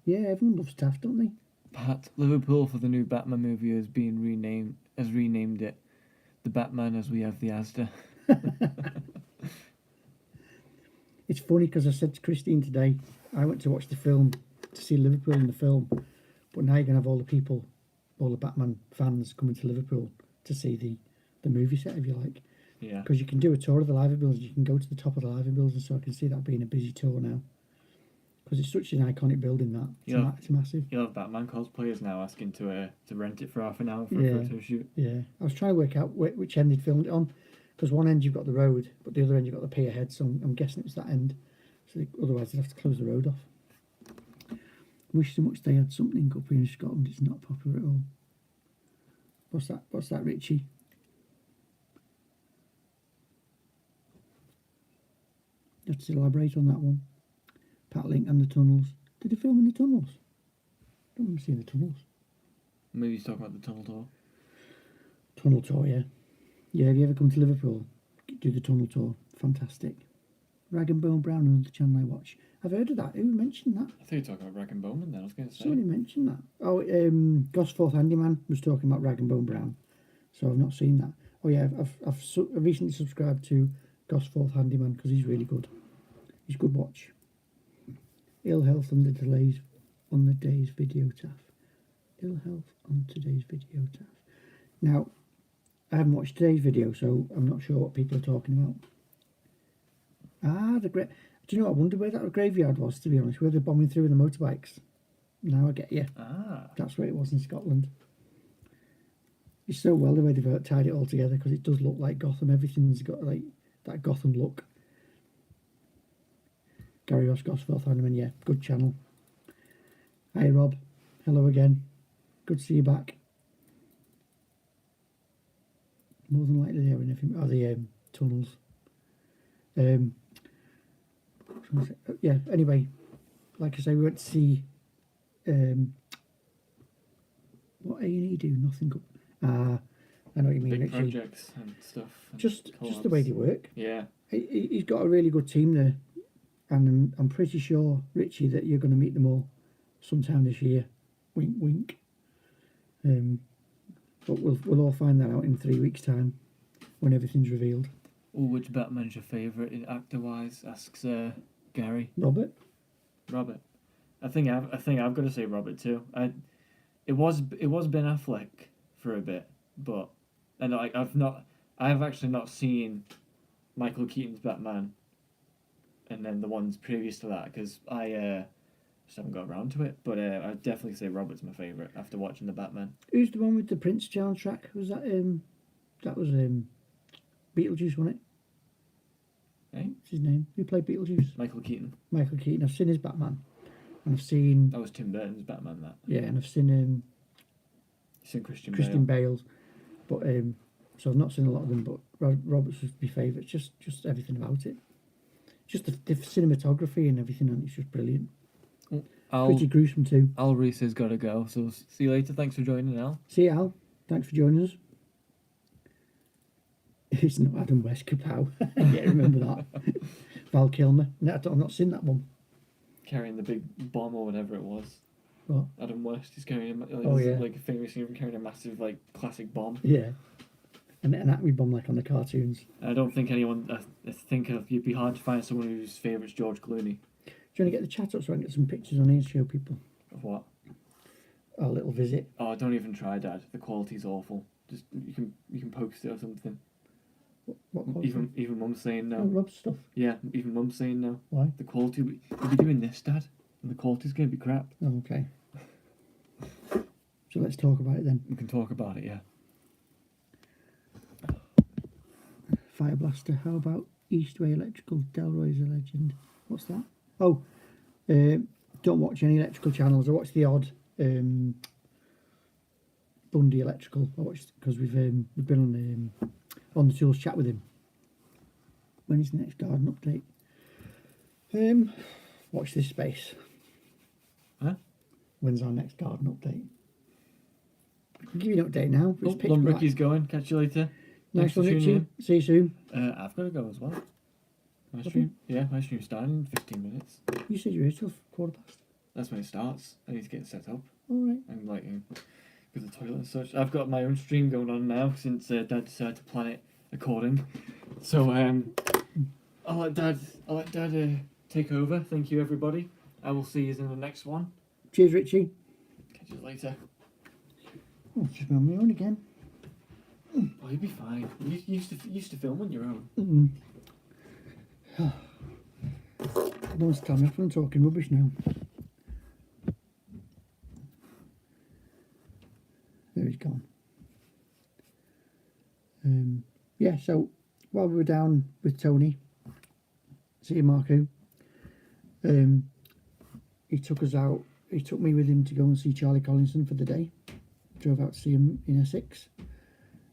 Yeah, everyone loves Taft, don't they? Pat, Liverpool for the new Batman movie has renamed it the Batman as we have the Asda. It's funny because I said to Christine today, I went to watch the film, to see Liverpool in the film, but now you're going to have all all the Batman fans coming to Liverpool to see the movie set, if you like. Yeah. Because you can do a tour of the Liver Buildings. You can go to the top of the Liver Buildings, so I can see that being a busy tour now. Because it's such an iconic building that it's massive. You'll have Batman cosplayers now asking to rent it for half an hour for Yeah. a photo shoot. Yeah, I was trying to work out which end they'd filmed it on, because one end you've got the road, but the other end you've got the pier head, so I'm guessing it was that end. So otherwise they'd have to close the road off. Wish so much they had something up here in Scotland. It's not popular at all. What's that, Richie? You have to elaborate on that one. Pat Link and the tunnels. Did they film in the tunnels? I don't remember seeing the tunnels. Maybe he's talking about the tunnel tour. Tunnel tour, yeah. Yeah, have you ever come to Liverpool? Do the tunnel tour. Fantastic. Rag and Bone Brown, another channel I watch. I've heard of that. Who mentioned that? I thought you were talking about Rag and Bowman then, I was going to say. Somebody mentioned that. Oh, Gosforth Handyman was talking about Rag and Bone Brown. So I've not seen that. Oh yeah, I've recently subscribed to Gosforth Handyman because he's really good. He's a good watch. Ill health on the delays on the day's video taff. Ill health on today's video taff. Now, I haven't watched today's video, so I'm not sure what people are talking about. Do you know what? I wondered where that graveyard was, to be honest, where they're bombing through in the motorbikes. Now I get you. That's where it was in Scotland. It's so well the way they've tied it all together, because it does look like Gotham. Everything's got like that Gotham look. Gary Ross, Gosforth Handyman, yeah, good channel. Hi Rob, hello again. Good to see you back. More than likely they're in everything. Oh, the tunnels. Yeah, anyway, like I say, we went to see what A&E do, nothing good. I know what you mean, Big Richie. projects and stuff. And Just the way they work. Yeah. He's got a really good team there, and I'm pretty sure, Richie, that you're going to meet them all sometime this year. Wink, wink. But we'll all find that out in 3 weeks' time, when everything's revealed. Oh, which Batman's your favourite actor-wise? Asks Gary. Robert. I think I've got to say Robert too. It was Ben Affleck for a bit, but I've actually not seen Michael Keaton's Batman, and then the ones previous to that, because I just haven't got around to it. But I'd definitely say Robert's my favourite after watching the Batman. Who's the one with the Prince soundtrack? Was that that was Beetlejuice, wasn't it? Eh? What's his name? Who played Beetlejuice? Michael Keaton. Michael Keaton. I've seen his Batman, and I've seen That was Tim Burton's Batman. That. yeah, and I've seen You seen Christian Bale's, but so I've not seen a lot of them. But Robert's was my favourite. Just everything about it. Just the cinematography and everything, and it's just brilliant. Pretty gruesome too. Al Reese has got to go, so see you later. Thanks for joining, Al. See you, Al. Thanks for joining us. It's not Adam West, kapow. Yeah, remember that. Val Kilmer. No, I've not seen that one. Carrying the big bomb or whatever it was. What? Adam West is carrying like a famous scene of him carrying a massive like classic bomb. Yeah. And an Acme bomb like on the cartoons. I don't think anyone. I think you'd be hard to find someone whose favourite's George Clooney. Do you want to get the chat up so I can get some pictures on here and show people Of what? our little visit? Oh, don't even try, Dad. The quality's awful. Just you can post it or something. What quality? Even Mum's saying no. Oh, Rob's stuff. Yeah, even Mum's saying no. Why? The quality. You'll be doing this, Dad, and the quality's gonna be crap. Oh, okay. So let's talk about it then. We can talk about it, yeah. Fire Blaster. How about Eastway Electrical? Delroy's a legend. What's that? Oh, don't watch any electrical channels. I watch the odd Bundy Electrical. I watched because we've been on the Tools chat with him. When is the next garden update? Watch this space. Huh? When's our next garden update? I can give you an update now. It's pitch Long black. Ricky's going. Catch you later. Nice Thanks for one, tuning Richie. See you soon. I've got to go as well. My stream. Yeah, my stream's starting in 15 minutes. You said you were here till 15:15. That's when it starts. I need to get it set up. All right. I'm like go to the toilet and such. I've got my own stream going on now since Dad decided to plan it according. So I'll let Dad take over. Thank you, everybody. I will see you in the next one. Cheers, Richie. Catch you later. Oh, it's just me on my own again. Oh, you'd be fine. You used to film on your own. No one's telling me off when I'm talking rubbish now. There he's gone. Yeah, so while we were down with Tony, seeing Marco, he took us out. He took me with him to go and see Charlie Collinson for the day. Drove out to see him in Essex.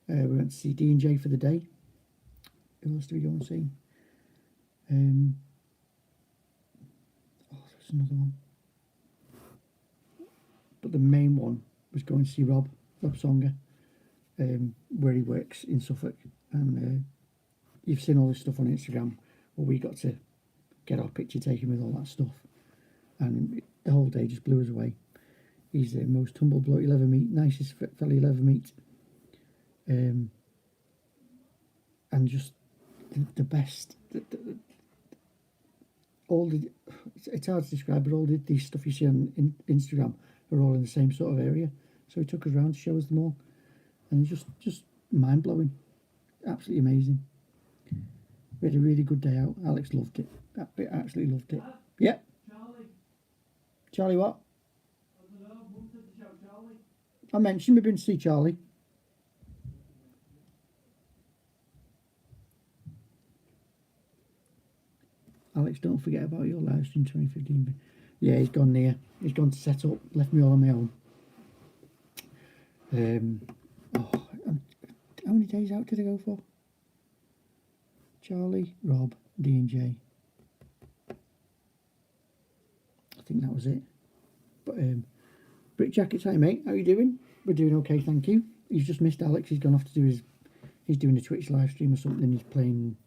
We went to see D&J for the day. Who else did we go and see? There's another one. But the main one was going to see Rob Songer, where he works in Suffolk. And you've seen all this stuff on Instagram where we got to get our picture taken with all that stuff. And the whole day just blew us away. He's the most humble bloke you'll ever meet, nicest fella you'll ever meet. And just the best. It's hard to describe, but all these stuff you see on Instagram are all in the same sort of area. So he took us around to show us them all. And just mind-blowing. Absolutely amazing. We had a really good day out. Alex loved it. Absolutely loved it. Yeah. Charlie what? I don't know. Mum said to shout Charlie. I mentioned we've been to see Charlie. Alex, don't forget about your live stream 2015. Yeah, he's gone near. He's gone to set up. Left me all on my own. How many days out did I go for? Charlie, Rob, D&J. I think that was it. But Brick Jackets, hi mate, how you doing? We're doing okay, thank you. He's just missed Alex. He's gone off to do he's doing a Twitch live stream or something. He's playing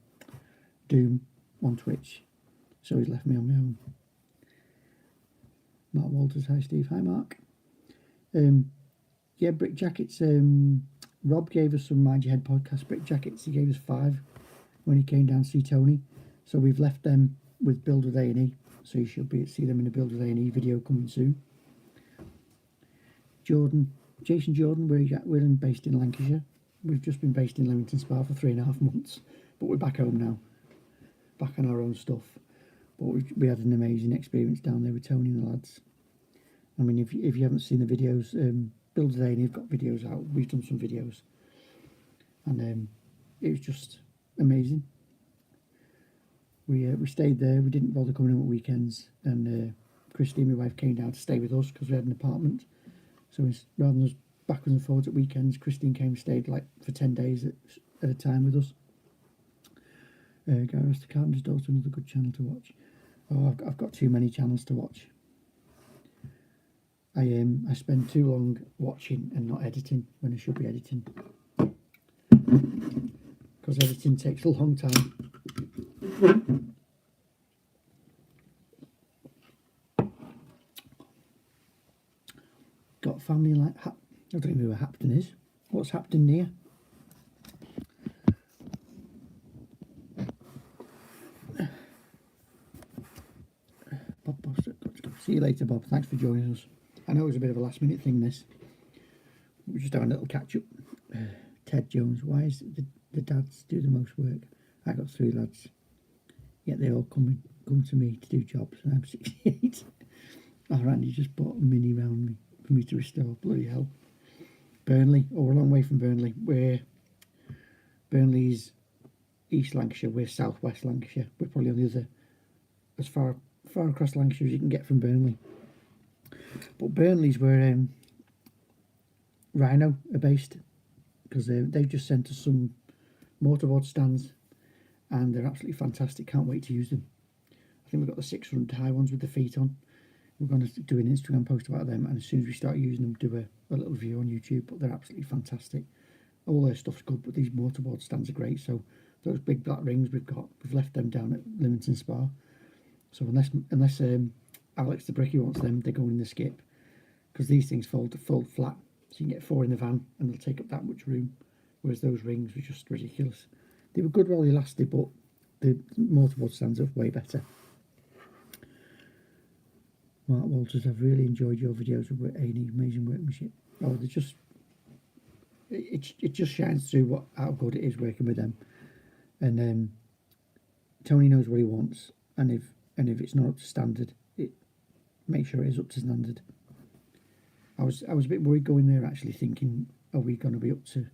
Doom on Twitch, so he's left me on my own. Mark Walters, hi Steve, hi Mark. Yeah, Brick Jackets. Rob gave us some Mind Your Head podcast Brick Jackets. He gave us 5 when he came down to see Tony. So we've left them with Build with A&E. So you should see them in a Build with A&E video coming soon. Jason Jordan, we're based in Lancashire. We've just been based in Leamington Spa for 3.5 months, but we're back home now, back on our own stuff. But we had an amazing experience down there with Tony and the lads. I mean, if you haven't seen the videos, Build with A&E have got videos out. We've done some videos, and it was just amazing. We stayed there. We didn't bother coming home at weekends, and Christine, my wife, came down to stay with us because we had an apartment. So rather than us backwards and forwards at weekends, Christine came and stayed like for 10 days at a time with us. Gareth the Carpenter's Daughter, another good channel to watch. Oh, I've got too many channels to watch. I spend too long watching and not editing when I should be editing, because editing takes a long time. Got family like I don't even know where Hapton is. What's Hapton near? Bob, see you later, Bob. Thanks for joining us. I know it was a bit of a last minute thing, this. We're just having a little catch up. Ted Jones, why is the dads do the most work? I got 3 lads, yet they all come to me to do jobs, and I'm 68. Oh, Randy just bought a mini round me for me to restore. Bloody hell. Burnley, we're a long way from Burnley. Burnley's East Lancashire, we're South West Lancashire. We're probably on the other, as far across Lancashire as you can get from Burnley. But Burnley's where Rhino are based, because they've just sent us some mortarboard stands, and they're absolutely fantastic. Can't wait to use them. I think we've got the 600 high ones with the feet on. We're going to do an Instagram post about them, and as soon as we start using them, do a little review on YouTube. But they're absolutely fantastic. All their stuff's good, but these mortarboard stands are great. So those big black rings we've left them down at Leamington Spa. So unless Alex the Bricky wants them, they're going in the skip, because these things fold flat, so you can get 4 in the van and they'll take up that much room, whereas those rings were just ridiculous. They were good while they lasted, but the mortarboard stands are way better. Mark Walters, I've really enjoyed your videos with A&E, amazing workmanship. Oh, they're just it just shines through how good it is working with them. And Tony knows what he wants, and if it's not up to standard, it makes sure it is up to standard. I was a bit worried going there, actually thinking, are we going to be up to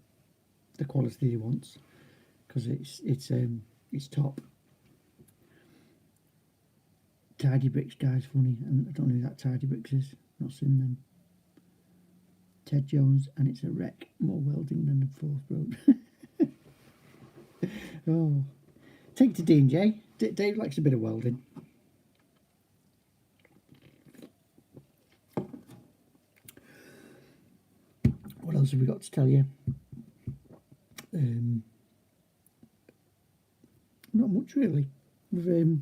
the quality he wants? Because it's top. Tidy Bricks guy's funny, and I don't know who that Tidy Bricks is. Not seen them. Ted Jones, and it's a wreck. More welding than the Forth Road. Oh, take it to D&J. Dave likes a bit of welding. What else have we got to tell you? Not much really. We've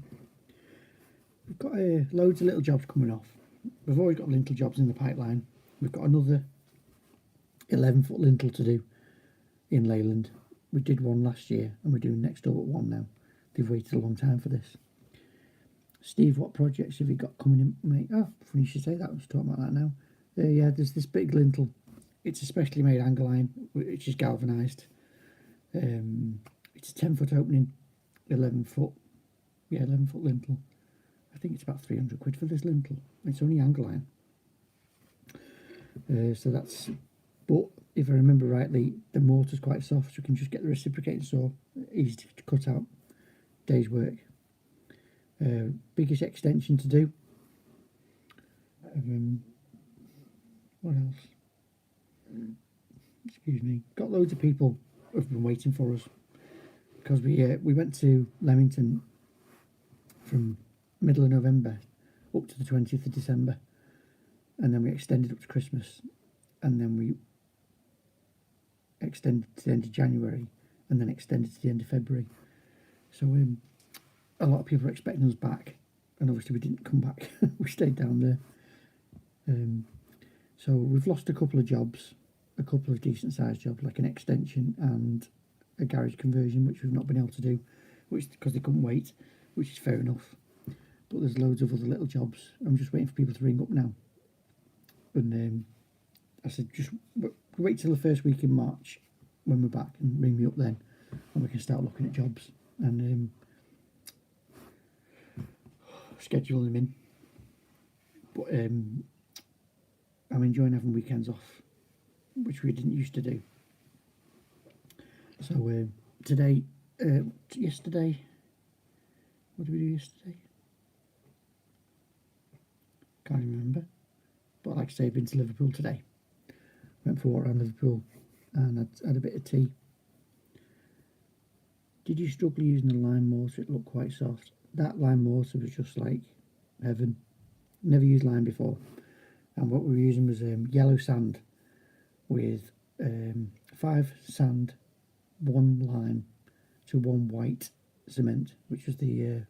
got loads of little jobs coming off. We've always got lintel jobs in the pipeline. We've got another 11-foot lintel to do in Leyland. We did one last year, and we're doing next door at one now. They've waited a long time for this. Steve, what projects have you got coming in, mate? Oh, funny you should say that. I was talking about that now. Yeah, there's this big lintel. It's a specially made angle iron, which is galvanised. It's a 10-foot opening, 11-foot. Yeah, 11-foot lintel. I think it's about 300 quid for this lintel. It's only angle iron. So that's... But if I remember rightly, the mortar's quite soft, so we can just get the reciprocating saw, easy to cut out. Day's work. Biggest extension to do. What else? Excuse me. Got loads of people who've been waiting for us, because we went to Leamington from middle of November up to the 20th of December, and then we extended up to Christmas, and then we extended to the end of January, and then extended to the end of February. So a lot of people are expecting us back, and obviously we didn't come back. We stayed down there. So we've lost a couple of jobs, a couple of decent sized jobs, like an extension and a garage conversion, which we've not been able to do, which because they couldn't wait, which is fair enough. But there's loads of other little jobs. I'm just waiting for people to ring up now. And I said, just wait till the first week in March when we're back, and ring me up then, and we can start looking at jobs and scheduling them in. But I'm enjoying having weekends off, which we didn't used to do. So yesterday, what did we do yesterday? Can't remember. But like I say, I've been to Liverpool today. Went for a walk around Liverpool, and I had a bit of tea. Did you struggle using a lime mortar? It looked quite soft. That lime mortar was just like heaven. Never used lime before. And what we were using was yellow sand with 5 sand, 1 lime to 1 white cement, which was it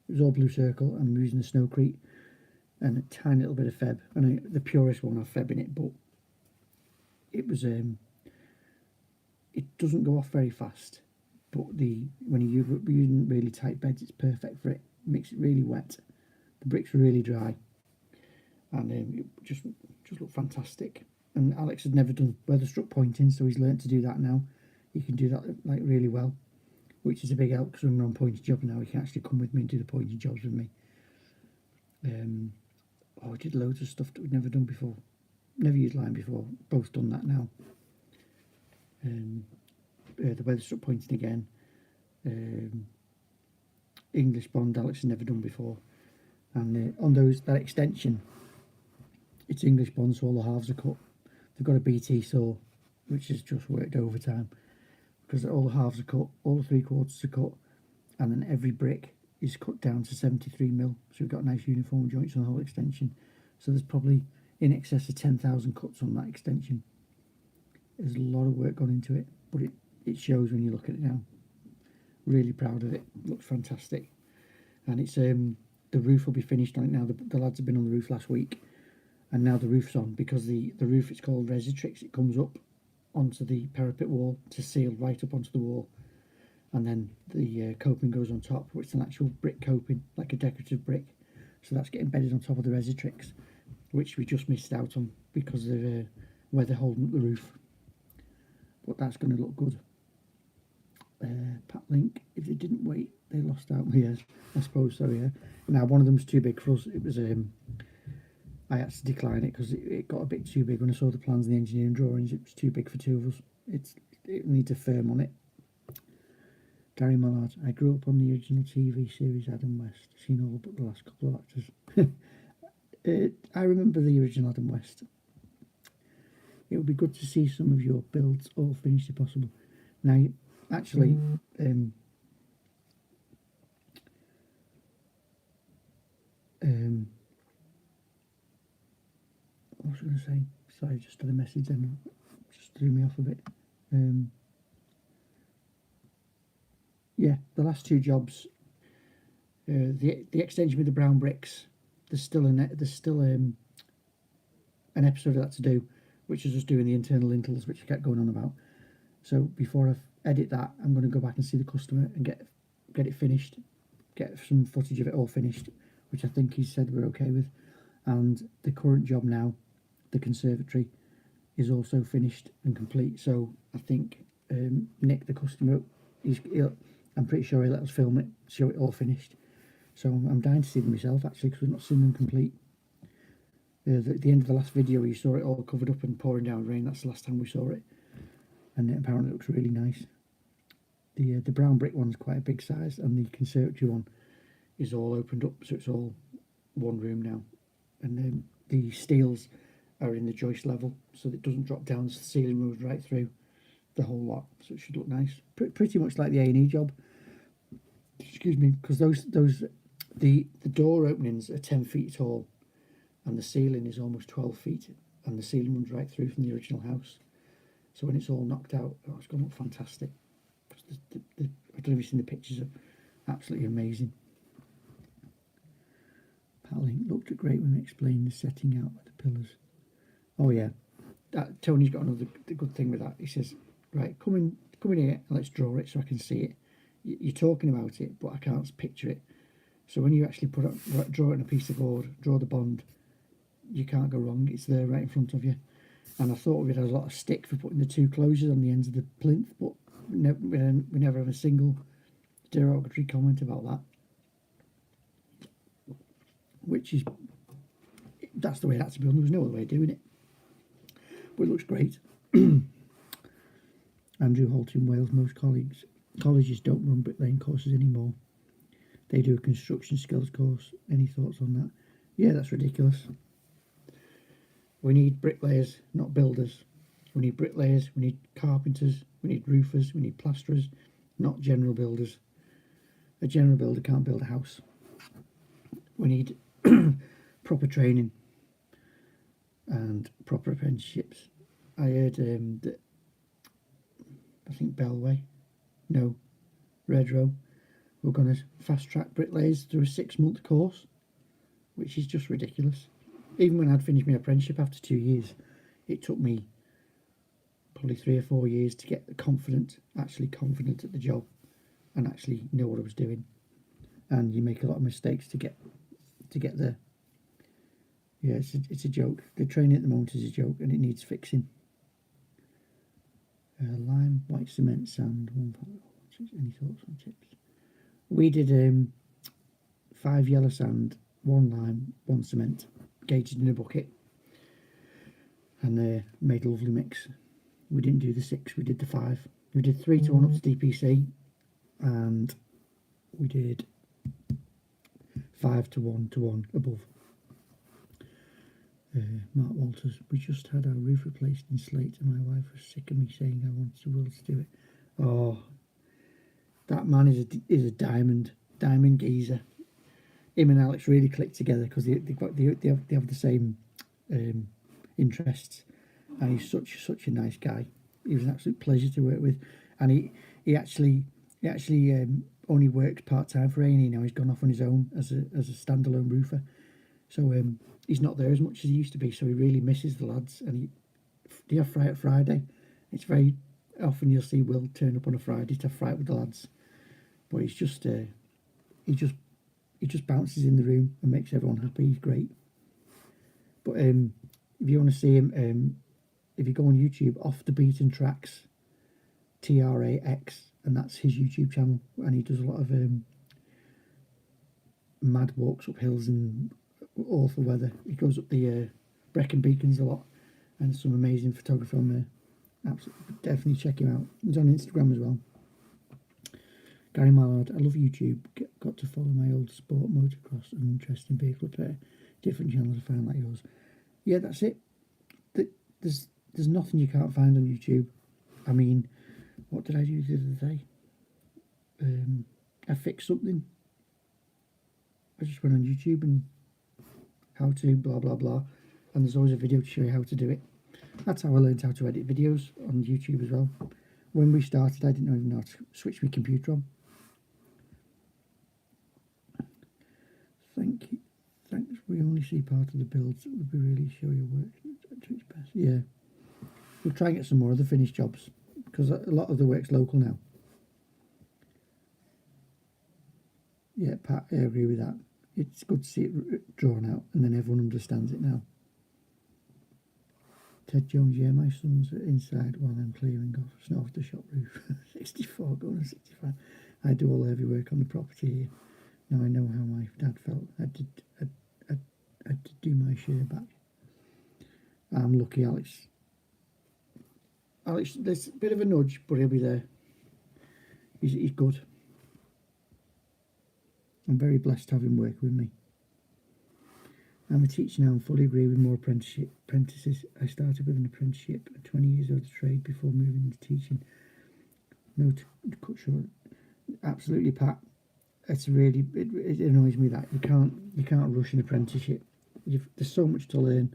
was all blue circle, and we're using the snowcrete and a tiny little bit of Feb. And the purest won't have Feb in it, but it was it doesn't go off very fast, but when you're using really tight beds, it's perfect for it. Makes it really wet. The bricks were really dry, and it just looked fantastic. And Alex had never done weatherstruck pointing, so he's learnt to do that now. He can do that like really well, which is a big help, because when we're on pointed job now, he can actually come with me and do the pointed jobs with me. We did loads of stuff that we'd never done before. Never used lime before. Both done that now. The weatherstruck pointing again. English bond, Alex has never done before. And on that extension, it's English bond, so all the halves are cut. They've got a BT saw, which has just worked overtime, because all the halves are cut, all the 3/4 are cut, and then every brick is cut down to 73mm, so we've got nice uniform joints on the whole extension. So there's probably in excess of 10,000 cuts on that extension. There's a lot of work gone into it, but it shows when you look at it now. Really proud of it. Looks fantastic. And it's the roof will be finished on it now. The lads have been on the roof last week, and now the roof's on, because the roof, it's called Resitrix. It comes up onto the parapet wall to seal right up onto the wall, and then the coping goes on top, which is an actual brick coping, like a decorative brick. So that's getting bedded on top of the Resitrix, which we just missed out on because of weather holding up the roof. but that's going to look good. Pat Link, if they didn't wait, they lost out. Yes, I suppose so. Yeah. Now one of them's too big for us. It was I had to decline it because it got a bit too big when I saw the plans and the engineering drawings. It was too big for two of us. It needs a firm on it. Gary Mallard, I grew up on the original TV series Adam West. Seen all but the last couple of actors. I remember the original Adam West. It would be good to see some of your builds all finished if possible. Now, actually, what was I going to say? Sorry, just had a message then. Just threw me off a bit. Yeah, the last two jobs, the extension with the brown bricks. There's still an episode of that to do, which is just doing the internal lintels, which I kept going on about. So before I edit that, I'm going to go back and see the customer and get it finished, get some footage of it all finished, which I think he said we're okay with. And the current job now, the conservatory, is also finished and complete. So I think Nick, the customer, I'm pretty sure he'll let us film it, show it all finished. So I'm dying to see them myself, actually, because we've not seen them complete. At the end of the last video, you saw it all covered up and pouring down rain. That's the last time we saw it. And it apparently looks really nice. The brown brick one's quite a big size, and the conservatory one is all opened up, so it's all one room now. And the steels are in the joist level, so that it doesn't drop down, so the ceiling moves right through the whole lot, so it should look nice. Pretty much like the A&E job. Excuse me, because the door openings are 10 feet tall, and the ceiling is almost 12 feet, and the ceiling runs right through from the original house. So when it's all knocked out, it's going to look fantastic. I don't know if you've seen the pictures, are absolutely amazing. Pat Link looked great when we explained the setting out of the pillars. Oh yeah, Tony's got another good thing with that. He says, right, come in here and let's draw it so I can see it. You're talking about it, but I can't picture it. So when you actually draw it on a piece of board, draw the bond, you can't go wrong. It's there right in front of you. And I thought we'd had a lot of stick for putting the two closures on the ends of the plinth, but we never have a single derogatory comment about that. Which is, that's the way it had to be done. There was no other way of doing it. But it looks great. Andrew Holt in Wales, most colleges don't run bricklaying courses anymore. They do a construction skills course. Any thoughts on that? Yeah, that's ridiculous. We need bricklayers, not builders. We need bricklayers, we need carpenters, we need roofers, we need plasterers, not general builders. A general builder can't build a house. We need proper training and proper apprenticeships. I heard that, I think Redrow, we're going to fast track bricklayers through a 6-month course, which is just ridiculous. Even when I'd finished my apprenticeship after 2 years, it took me probably 3 or 4 years to get confident at the job and actually know what I was doing. And you make a lot of mistakes to get there. Yeah, it's a joke. The training at the moment is a joke, and it needs fixing. Lime, white cement, sand. Any thoughts on tips? We did 5 yellow sand, 1 lime, 1 cement, gauged in a bucket, and made a lovely mix. We didn't do the 6, we did the 5. We did 3 to 1 up to DPC, and we did 5 to 1 to 1 above. Mark Walters, we just had our roof replaced in slate and my wife was sick of me saying I wanted Will to do it. Oh, that man is a diamond geezer. Him and Alex really clicked together because they have the same interests, and he's such a nice guy. He was an absolute pleasure to work with, and he actually only works part-time for A&E now. He's gone off on his own as a standalone roofer, so he's not there as much as he used to be, so he really misses the lads. And they have fry at Friday. It's very often you'll see Will turn up on a Friday to fry with the lads, but he's just he just bounces in the room and makes everyone happy. He's great. But if you want to see him, if you go on YouTube, Off the Beaten Tracks, TRAX, and that's his YouTube channel, and he does a lot of mad walks up hills and awful weather. He goes up the Brecon Beacons a lot, and some amazing photography on there. Absolutely, definitely check him out. He's on Instagram as well. Gary Mallard, I love YouTube. Got to follow my old sport, motocross, and interesting vehicle repair. Different channels I found like yours. Yeah, that's it. There's nothing you can't find on YouTube. I mean, what did I do the other day? I fixed something. I just went on YouTube and how to blah blah blah, and there's always a video to show you how to do it. That's how I learned how to edit videos on YouTube as well. When we started, I didn't even know how to switch my computer on. Thank you. Thanks. We only see part of the builds. It would be really show your work to its best. Yeah. We'll try and get some more of the finished jobs, because a lot of the work's local now. Yeah, Pat, I agree with that. It's good to see it drawn out, and then everyone understands it now. Ted Jones, yeah, my sons are inside while I'm clearing off snow off the shop roof. 64 going to 65. I do all the heavy work on the property here. Now I know how my dad felt. I had to do my share back. I'm lucky, Alex. Alex, there's a bit of a nudge, but he'll be there. He's good. I'm very blessed to have him work with me. I'm a teacher now and fully agree with more apprentices. I started with an apprenticeship at 20 years old trade before moving into teaching. No, to cut short. Absolutely, Pat. It's really, it annoys me that you can't rush an apprenticeship. There's so much to learn.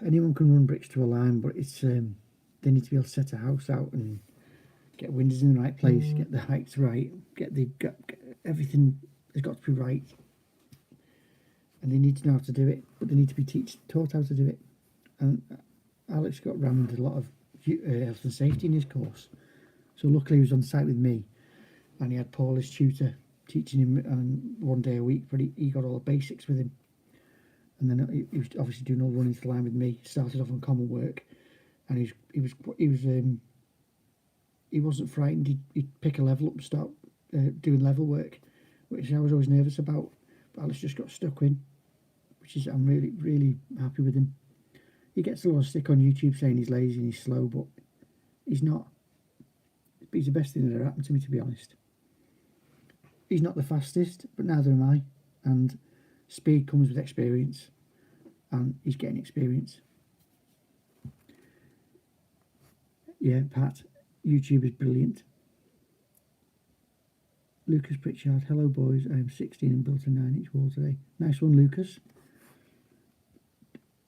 Anyone can run bricks to a line, but it's they need to be able to set a house out and get windows in the right place, get the heights right, get everything has got to be right. And they need to know how to do it, but they need to be taught how to do it. And Alex got rammed a lot of health and safety in his course. So luckily he was on site with me, and he had Paul, his tutor, teaching him one day a week, but he got all the basics with him. And then he was obviously doing all running to the line with me. He started off on common work, and he wasn't frightened. He'd pick a level up and start doing level work, which I was always nervous about. But Alex just got stuck in, which is, I'm really, really happy with him. He gets a lot of stick on YouTube saying he's lazy and he's slow, but he's not. But he's the best thing that ever happened to me, to be honest. He's not the fastest, but neither am I. And speed comes with experience, and he's getting experience. Yeah, Pat, YouTube is brilliant. Lucas Pritchard, hello boys, I am 16 and built a 9-inch wall today. Nice one, Lucas.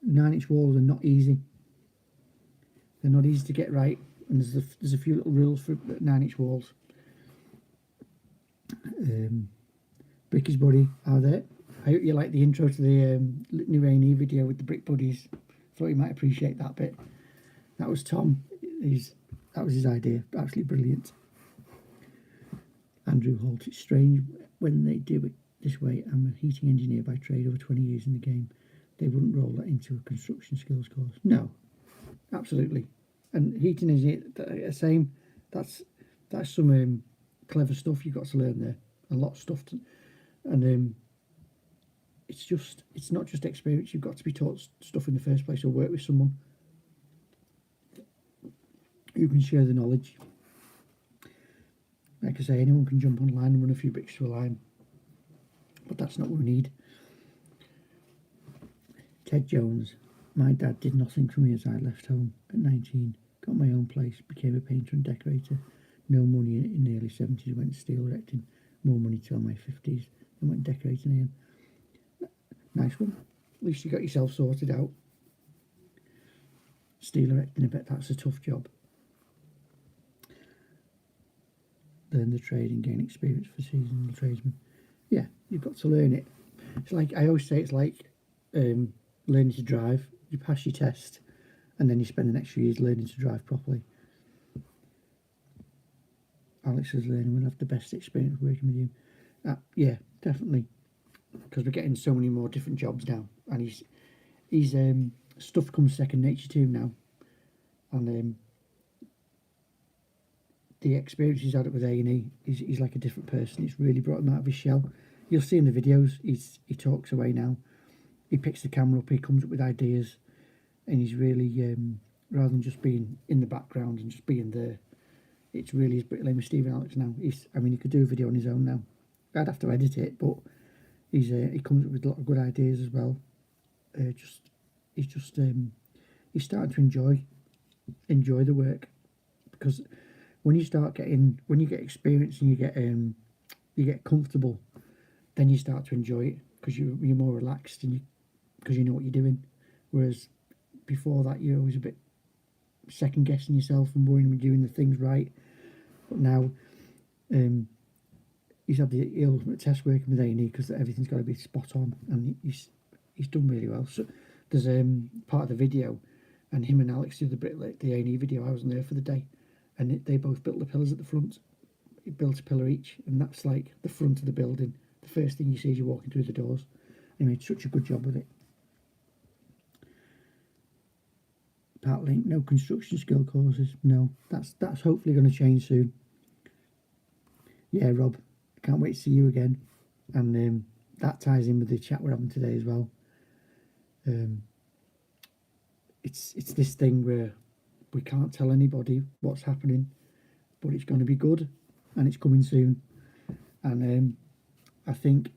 9-inch walls are not easy. They're not easy to get right, and there's a few little rules for 9-inch walls. Bricky's buddy, are there? I hope you like the intro to the new A&E video with the Brick Buddies. Thought you might appreciate that bit. That was Tom. That was his idea. Absolutely brilliant. Andrew Holt. It's strange when they do it this way. I'm a heating engineer by trade, over 20 years in the game. They wouldn't roll that into a construction skills course. No, absolutely. And heating engineer, same. That's some clever stuff you've got to learn there. A lot of stuff and it's not just experience. You've got to be taught stuff in the first place, or work with someone who can share the knowledge. Like I say, anyone can jump online and run a few bricks to a line, but that's not what we need. Ted Jones, my dad did nothing for me as I left home at 19, got my own place, became a painter and decorator. No money in the early 70s, went steel erecting. More money till my 50s, then went decorating again. Nice one. At least you got yourself sorted out. Steel erecting, I bet that's a tough job. Learn the trade and gain experience for seasonal tradesmen. Yeah, you've got to learn it. It's like, I always say, it's like learning to drive. You pass your test, and then you spend the next few years learning to drive properly. Alex is learning. We'll have the best experience working with you. Yeah, definitely, because we're getting so many more different jobs now, and he's stuff comes second nature to him now, and the experience he's had it with A&E, he's like a different person. It's really brought him out of his shell. You'll see in the videos, he talks away now. He picks the camera up, he comes up with ideas, and he's really, rather than just being in the background and just being there, it's really his Bricklaying with Steve and Alex now. I mean, he could do a video on his own now. I'd have to edit it, but he comes up with a lot of good ideas as well. He's starting to enjoy the work, because when you get experience and you get comfortable, then you start to enjoy it, because you're more relaxed and because you know what you're doing. Whereas before that, you're always a bit second guessing yourself and worrying we're doing the things right. But now, he's had the ultimate test working with A&E, because everything's got to be spot on, and he's done really well. So there's part of the video, and him and Alex did the A&E video. I wasn't there for the day, and they both built the pillars at the front. He built a pillar each, and that's like the front of the building. The first thing you see as you're walking through the doors. He made such a good job with it. Part link, no construction skill courses. No, that's hopefully going to change soon. Yeah, Rob, can't wait to see you again. And that ties in with the chat we're having today as well. It's this thing where we can't tell anybody what's happening, but it's going to be good, and it's coming soon. And I think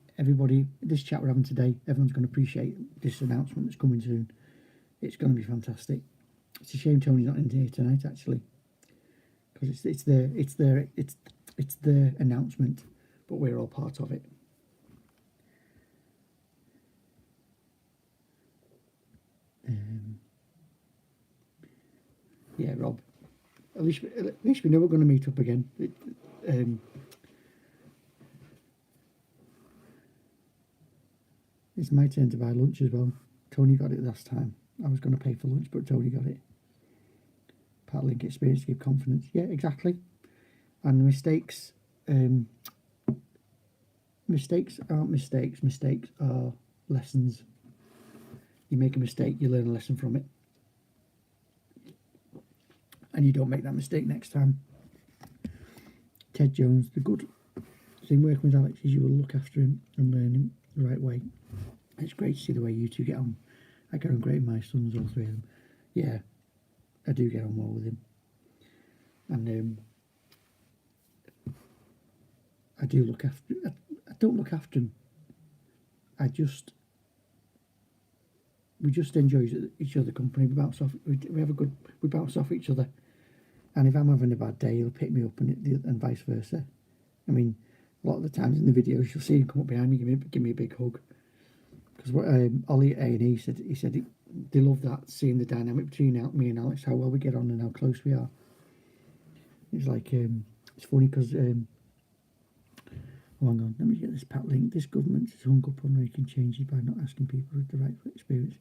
this chat we're having today, everyone's going to appreciate this announcement that's coming soon. It's going to be fantastic. It's a shame Tony's not in here tonight, actually, because it's their announcement, but we're all part of it. Yeah, Rob. At least we know we're going to meet up again. It's my turn to buy lunch as well. Tony got it last time. I was going to pay for lunch, but Tony got it. Part link experience give confidence. Yeah, exactly. And mistakes aren't mistakes. Mistakes are lessons. You make a mistake, you learn a lesson from it, and you don't make that mistake next time. Ted Jones, the good thing working with Alex is you will look after him and learn him the right way. It's great to see the way you two get on. I get on great with my sons, all three of them. Yeah, I do get on well with him. And I do look after. I don't look after him. We just enjoy each other's company. We bounce off. We bounce off each other. And if I'm having a bad day, he'll pick me up, and vice versa. I mean, a lot of the times in the videos, you'll see him come up behind me, give me a big hug. Because what Ollie at A&E said, they love that, seeing the dynamic between me and Alex, how well we get on and how close we are. It's like, it's funny because, hang on, let me get this pat link. This government is hung up on making changes by not asking people with the right experience.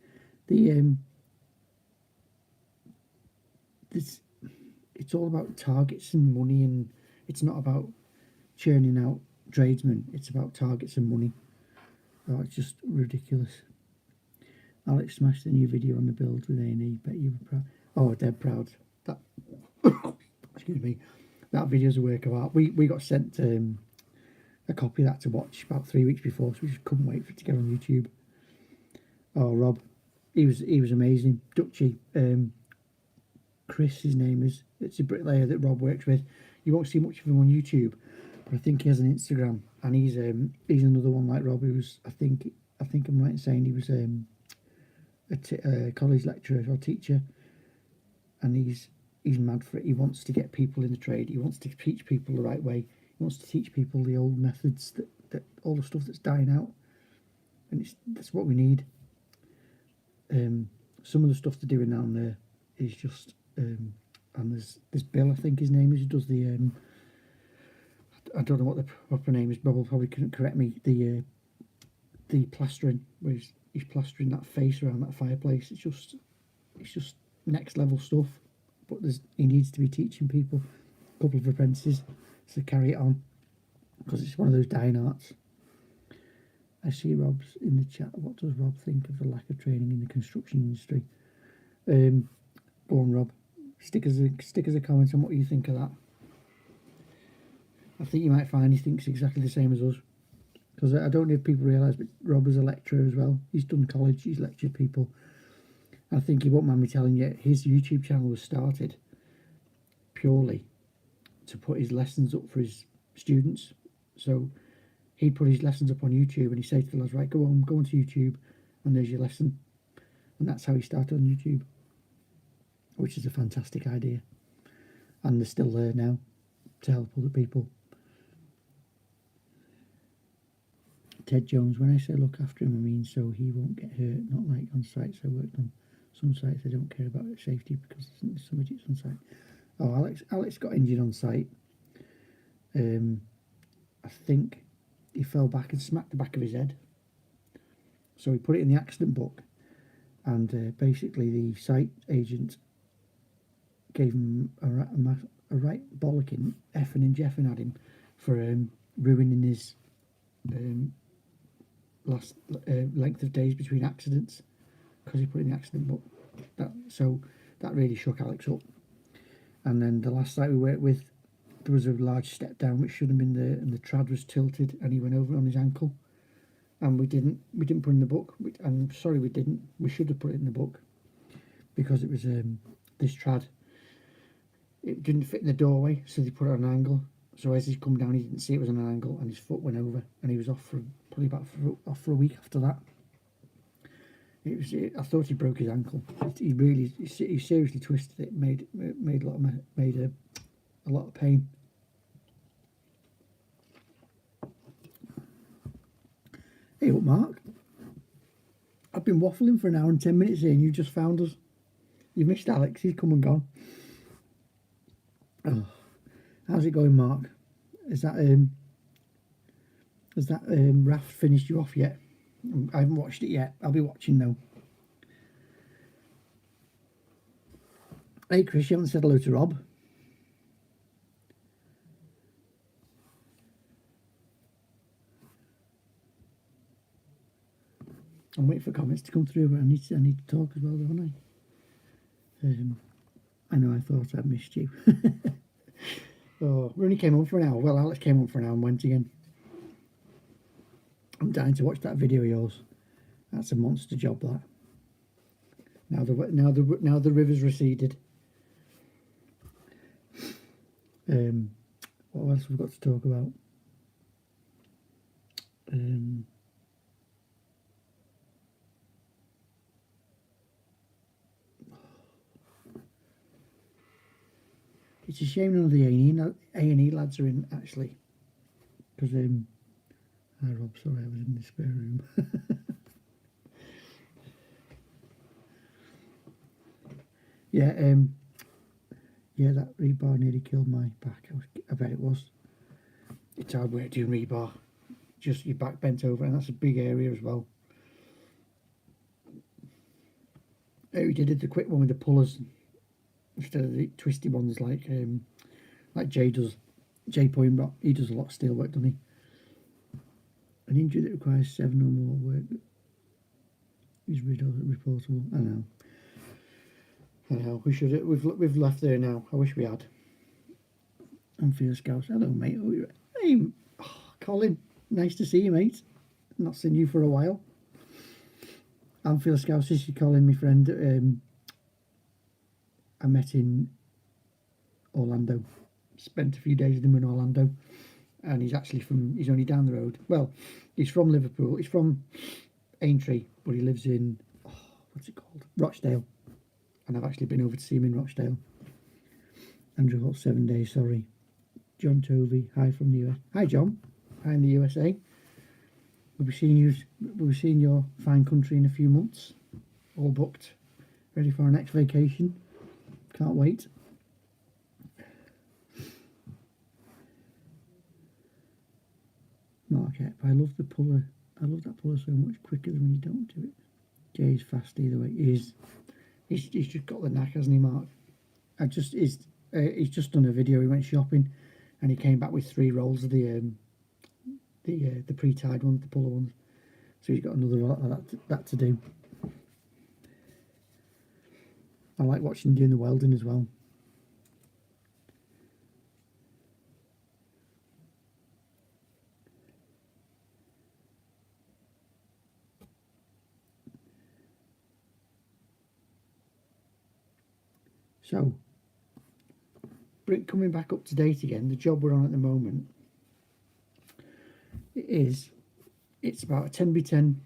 It's all about targets and money, and it's not about churning out tradesmen. It's about targets and money. Oh, it's just ridiculous. Alex smashed the new video on the build with A&E. Bet you were proud. Oh, dead proud. That excuse me. That video's a work of art. We got sent a copy of that to watch about 3 weeks before, so we just couldn't wait for it to get on YouTube. Oh, Rob, he was amazing. Dutchy, Chris, his name is. It's a bricklayer that Rob works with. You won't see much of him on YouTube, but I think he has an Instagram, and he's another one like Rob, who's I think I'm right in saying he was a college lecturer or teacher, and he's mad for it. He wants to get people in the trade. He wants to teach people the right way. He wants to teach people the old methods, that all the stuff that's dying out, and that's what we need. Some of the stuff they're doing down there is just, and there's Bill, I think his name is, who does the I don't know what the proper name is. Bob will probably couldn't correct me. The plastering, where he's plastering that face around that fireplace. It's just next level stuff. But he needs to be teaching people, a couple of apprentices, to carry it on, because it's one of those dying arts. I see Rob's in the chat. What does Rob think of the lack of training in the construction industry? Go on, Rob. Stick us a comment on what you think of that. I think you might find he thinks exactly the same as us. Because I don't know if people realise, but Rob is a lecturer as well. He's done college, he's lectured people. I think he won't mind me telling you, his YouTube channel was started purely to put his lessons up for his students. So he'd put his lessons up on YouTube and he'd say to the lads, right, go onto YouTube and there's your lesson. And that's how he started on YouTube, which is a fantastic idea. And they're still there now to help other people. Ted Jones, when I say look after him, I mean so he won't get hurt, not like on sites I worked on. Some sites they don't care about safety because there's some idiots on site. Oh, Alex got injured on site. I think he fell back and smacked the back of his head. So he put it in the accident book, and basically the site agent gave him a right bollocking, effing and jeffing at him for ruining his last length of days between accidents because he put it in the accident book. So that really shook Alex up. And then the last site we worked with, there was a large step down which shouldn't have been there, and the trad was tilted, and he went over on his ankle. And we didn't put it in the book. I'm sorry we didn't. We should have put it in the book because it was this trad. It didn't fit in the doorway, so they put it on an angle. So as he's come down, he didn't see it was on an angle, and his foot went over, and he was off for off for a week after that. I thought he broke his ankle. He seriously twisted it. Made a lot of pain. Hey up, Mark. I've been waffling for an hour and 10 minutes here, and you just found us. You missed Alex. He's come and gone. Oh, how's it going, Mark? Has that raft finished you off yet? I haven't watched it yet. I'll be watching though. Hey Chris, you haven't said hello to Rob. I'm waiting for comments to come through, but I need to talk as well, don't I? I know I thought I'd missed you. Oh, we only came on for an hour. Well, Alex came on for an hour and went again. I'm dying to watch that video of yours. That's a monster job, that. Now the river's receded. What else have we got to talk about? It's a shame none of the A&E lads are in, actually. Because, hi Rob, sorry I was in the spare room. Yeah, that rebar nearly killed my back. I bet it was. It's hard work doing rebar. Just your back bent over, and that's a big area as well. We did the quick one with the pullers instead of the twisty ones like Jay does. Jay Poinbrock, he does a lot of steel work, doesn't he? An injury that requires 7 or more work is reportable. I know. We've left there now. I wish we had. I'm Field Scouts. Hello, mate. Hey, Colin. Nice to see you, mate. Not seen you for a while. I'm Field Scouts. This is Colin, my friend. I met in Orlando. Spent a few days with him in Orlando, and he's only down the road. Well, he's from Liverpool. He's from Aintree, but he lives in what's it called? Rochdale. And I've actually been over to see him in Rochdale. Andrew Holt, 7 days, sorry. John Tovey, hi from the US. Hi John, hi in the USA. We'll be seeing your fine country in a few months. All booked, ready for our next vacation. Can't wait. Marquette, I love the puller. I love that puller so much quicker than when you don't do it. Jay's fast either way. He's just got the knack, hasn't he, Mark? He's just done a video. He went shopping, and he came back with 3 rolls of the pre-tied ones, the puller ones. So he's got another lot of that to do. I like watching him doing the welding as well. So, coming back up to date again, the job we're on at the moment, it's about a 10 by 10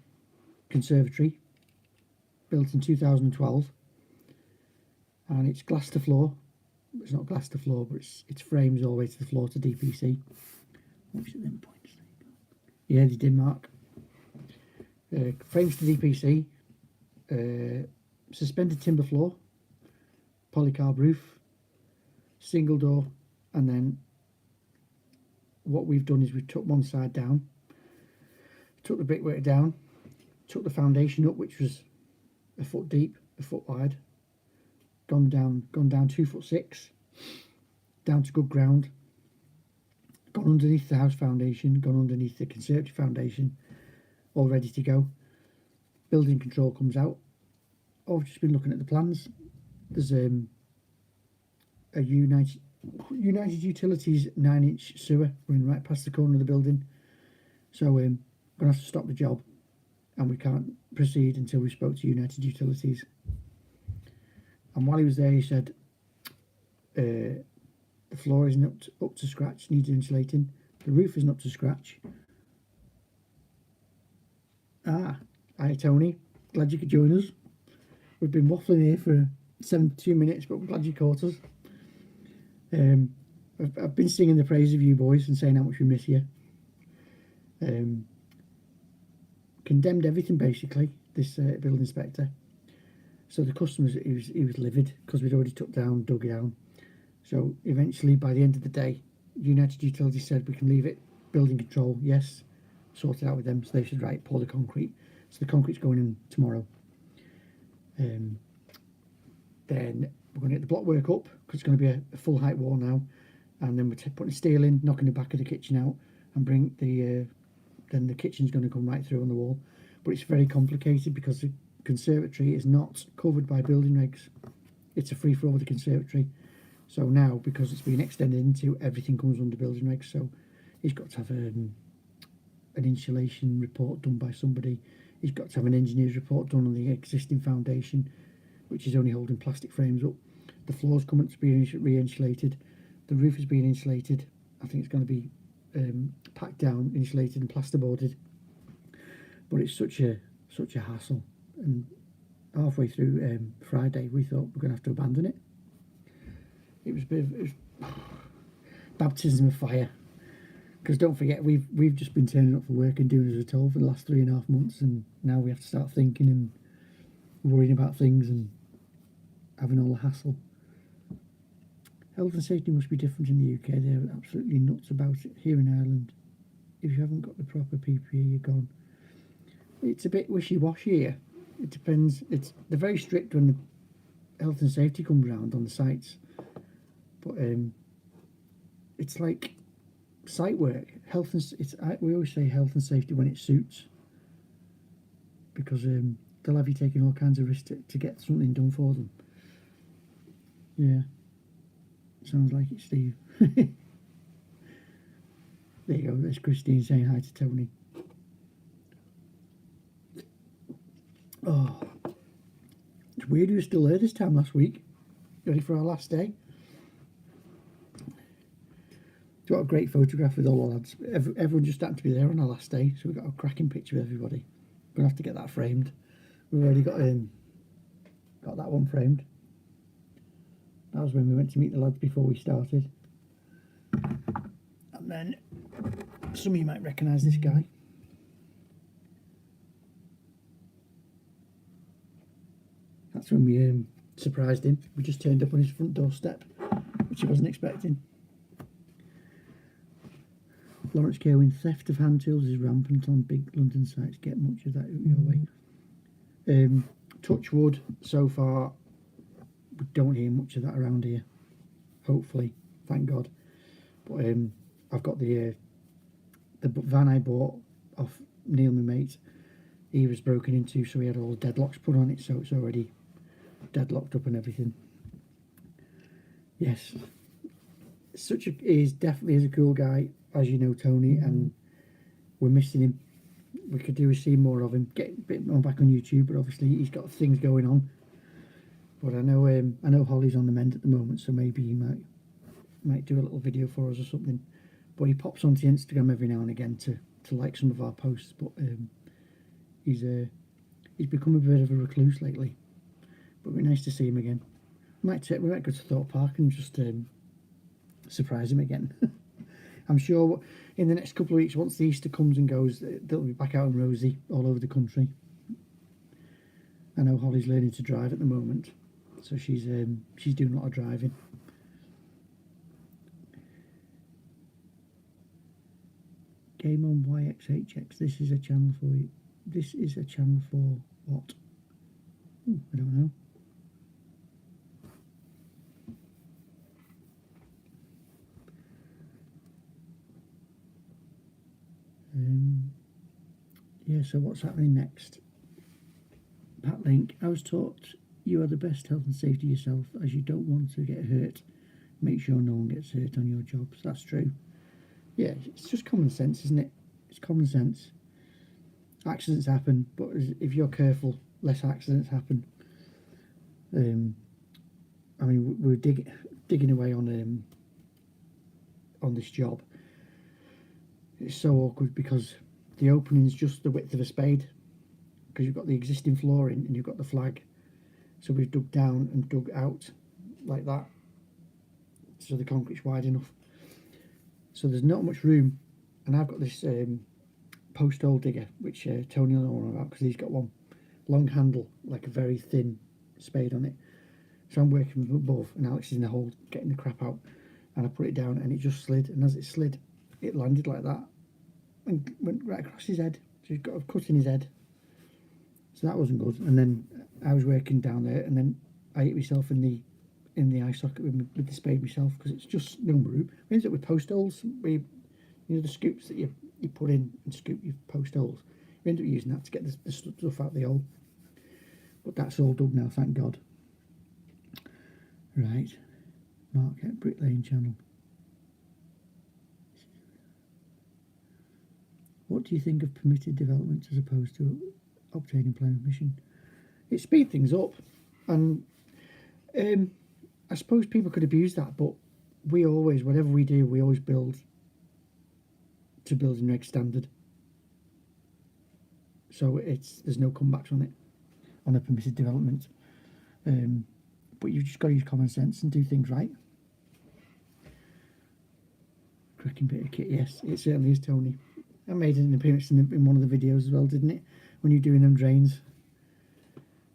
conservatory, built in 2012, and it's glass to floor. It's not glass to floor, but it's frames all the way to the floor to DPC. What's it them points? Yeah, they did mark. Frames to DPC, suspended timber floor, polycarb roof, single door, and then what we've done is we took one side down, took the brickwork down, took the foundation up, which was a foot deep, a foot wide, gone down 2'6", down to good ground, gone underneath the house foundation, gone underneath the conservatory foundation, all ready to go. Building control comes out. I've just been looking at the plans. There's a United Utilities 9-inch sewer running right past the corner of the building. So I'm going to have to stop the job, and we can't proceed until we spoke to United Utilities. And while he was there, he said the floor isn't up to scratch, needs insulating. The roof isn't up to scratch. Hi Tony, glad you could join us. We've been waffling here for 72 minutes, but I'm glad you caught us. I've been singing the praise of you boys and saying how much we miss you. Condemned everything basically, this building inspector. So the customers, he was livid because we'd already dug down. So eventually, by the end of the day, United Utilities said we can leave it. Building control, yes, sorted out with them. So they said, right, pour the concrete. So the concrete's going in tomorrow. Then we're going to get the block work up because it's going to be a full height wall now, and then we're putting steel in, knocking the back of the kitchen out, and bring then the kitchen's going to come right through on the wall. But it's very complicated because the conservatory is not covered by building regs. It's a free for all with the conservatory. So now, because it's been extended into, everything comes under building regs. So he's got to have an insulation report done by somebody. He's got to have an engineer's report done on the existing foundation, which is only holding plastic frames up. The floor's coming to be re-insulated. The roof is being insulated. I think it's going to be packed down, insulated and plasterboarded. But it's such a hassle. And halfway through Friday, we thought we're going to have to abandon it. It was baptism of fire. Because don't forget, we've just been turning up for work and doing as we're told for the last 3.5 months, and now we have to start thinking and worrying about things and having all the hassle. Health and safety must be different in the UK. They're absolutely nuts about it. Here in Ireland, if you haven't got the proper PPE, you're gone. It's a bit wishy-washy here. It depends. They're very strict when the health and safety comes around on the sites, but it's like site work. We always say health and safety when it suits, because they'll have you taking all kinds of risks to get something done for them. Yeah, sounds like it, Steve. There you go, there's Christine saying hi to Tony. Oh, it's weird you were still there this time last week, ready for our last day. Got a great photograph with all the lads. Everyone just happened to be there on our last day, so we got a cracking picture of everybody. We're gonna have to get that framed. We've already got that one framed. That was when we went to meet the lads before we started. And then some of you might recognise this guy. That's when we surprised him. We just turned up on his front doorstep, which he wasn't expecting. Lawrence Kerwin, theft of hand tools is rampant on big London sites. Get much of that out your way. Touch wood, so far, we don't hear much of that around here. Hopefully, thank God. But I've got the van I bought off Neil, my mate. He was broken into, so he had all the deadlocks put on it, so it's already deadlocked up and everything. Yes, he definitely is a cool guy, as you know, Tony, and we're missing him. We could do with seeing more of him, get a bit more back on YouTube, but obviously he's got things going on. But I know Holly's on the mend at the moment, so maybe he might do a little video for us or something. But he pops onto Instagram every now and again to like some of our posts. But he's become a bit of a recluse lately. But it'd be nice to see him again. We might go to Thorpe Park and just surprise him again. I'm sure in the next couple of weeks, once the Easter comes and goes, they'll be back out and rosy all over the country. I know Holly's learning to drive at the moment, so she's doing a lot of driving. Game on YXHX. This is a channel for you. This is a channel for what? Ooh, I don't know. Yeah, so what's happening next? Pat Link, I was taught you are the best health and safety yourself, as you don't want to get hurt. Make sure no one gets hurt on your jobs. That's true. Yeah, it's just common sense, isn't it? It's common sense. Accidents happen, but if you're careful, less accidents happen. I mean, we're digging away on this job. It's so awkward because the opening's just the width of a spade, because you've got the existing flooring and you've got the flag. So we've dug down and dug out like that, so the concrete's wide enough. So there's not much room, and I've got this post hole digger, which Tony will know about because he's got one long handle, like a very thin spade on it. So I'm working from above, and Alex is in the hole getting the crap out, and I put it down, and it just slid. And as it slid, it landed like that and went right across his head. So he's got a cut in his head. So that wasn't good. And then I was working down there, and then I hit myself in the eye socket with the spade myself, because it's just no room. We ended up with post holes. You know, the scoops that you put in and scoop your post holes. We ended up using that to get the stuff out the hole. But that's all dug now, thank God. Right, Mark at Bricklaying channel. What do you think of permitted development as opposed to obtaining planning permission? It speeds things up, and I suppose people could abuse that, but we always, whatever we do, we always build to building reg standard. So there's no comebacks on it, on a permitted development. But you've just got to use common sense and do things right. Cracking bit of kit, yes, it certainly is, Tony. That made an appearance in one of the videos as well, didn't it? When you're doing them drains.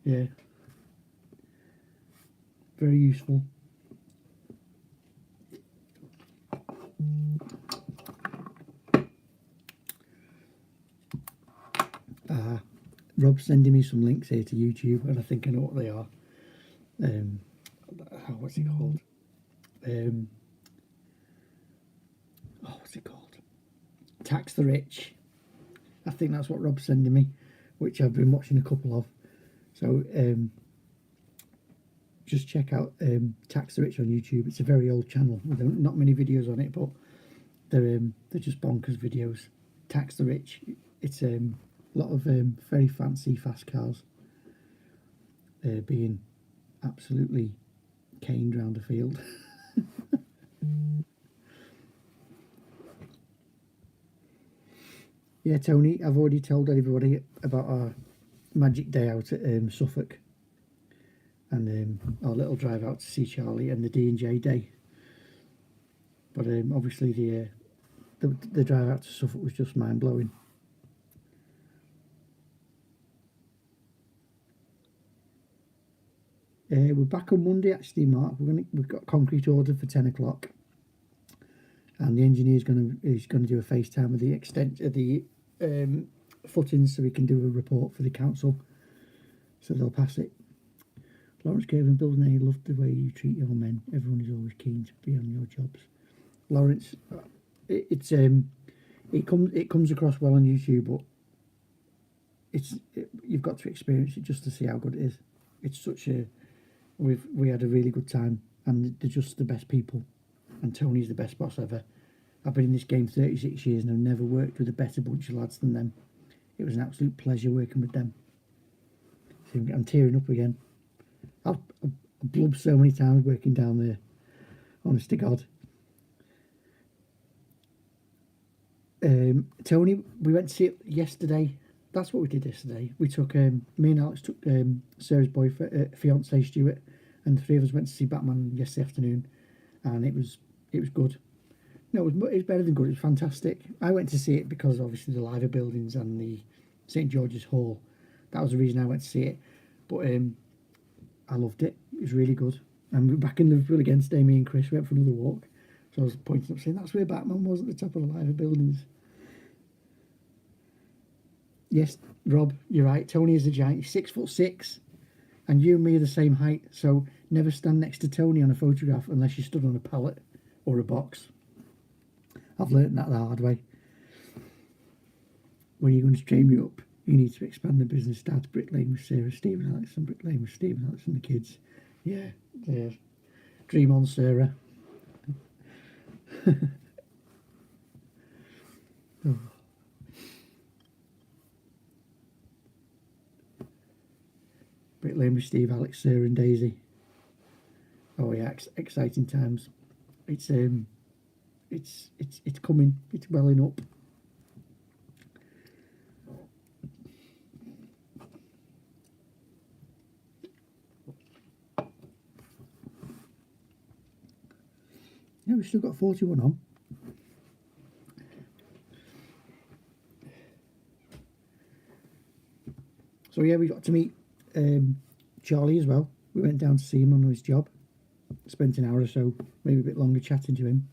Yeah. Very useful. Rob's sending me some links here to YouTube, and I think I know what they are. What's it called? What's it called? Tax the Rich. I think that's what Rob's sending me, which I've been watching a couple of. So just check out Tax the Rich on YouTube. It's a very old channel with not many videos on it, but they're just bonkers videos. Tax the Rich. It's a lot of very fancy fast cars being absolutely caned round a field. Yeah, Tony, I've already told everybody about our magic day out at Suffolk, and our little drive out to see Charlie, and the D&J day. But obviously the drive out to Suffolk was just mind blowing. We're back on Monday actually, Mark. We've got concrete ordered for 10 o'clock, and the engineer's going to do a FaceTime with the extent of the footings, so we can do a report for the council, so they'll pass it. Lawrence Caven, building A, loved the way you treat your men. Everyone is always keen to be on your jobs. Lawrence, it comes across well on YouTube, but you've got to experience it just to see how good it is. It's such a we had a really good time, and they're just the best people, and Tony's the best boss ever. I've been in this game 36 years and I've never worked with a better bunch of lads than them. It was an absolute pleasure working with them. See, I'm tearing up again. I blubbed so many times working down there. Honest to God. Tony, we went to see it yesterday. That's what we did yesterday. We took me and Alex took Sarah's boyfriend, fiance Stuart, and the three of us went to see Batman yesterday afternoon, and it was good. No, it was better than good. It was fantastic. I went to see it because obviously the Liver buildings and the St George's Hall. That was the reason I went to see it. But I loved it. It was really good. And we're back in Liverpool again today. Me and Chris went for another walk. So I was pointing up saying that's where Batman was, at the top of the Liver buildings. Yes, Rob, you're right. Tony is a giant. He's 6'6", and you and me are the same height. So never stand next to Tony on a photograph unless you stood on a pallet or a box. I've learnt that the hard way. When you're going to train me up, you need to expand the business. Start bricklaying with Sarah, Steve and Alex, and bricklaying with Steve and Alex and the kids. Yeah, there. Dream on, Sarah. Oh. Bricklaying with Steve, Alex, Sarah and Daisy. Oh yeah, exciting times. It's coming. It's welling up. Yeah, we've still got 41 on. So yeah, we got to meet Charlie as well. We went down to see him on his job. Spent an hour or so, maybe a bit longer, chatting to him.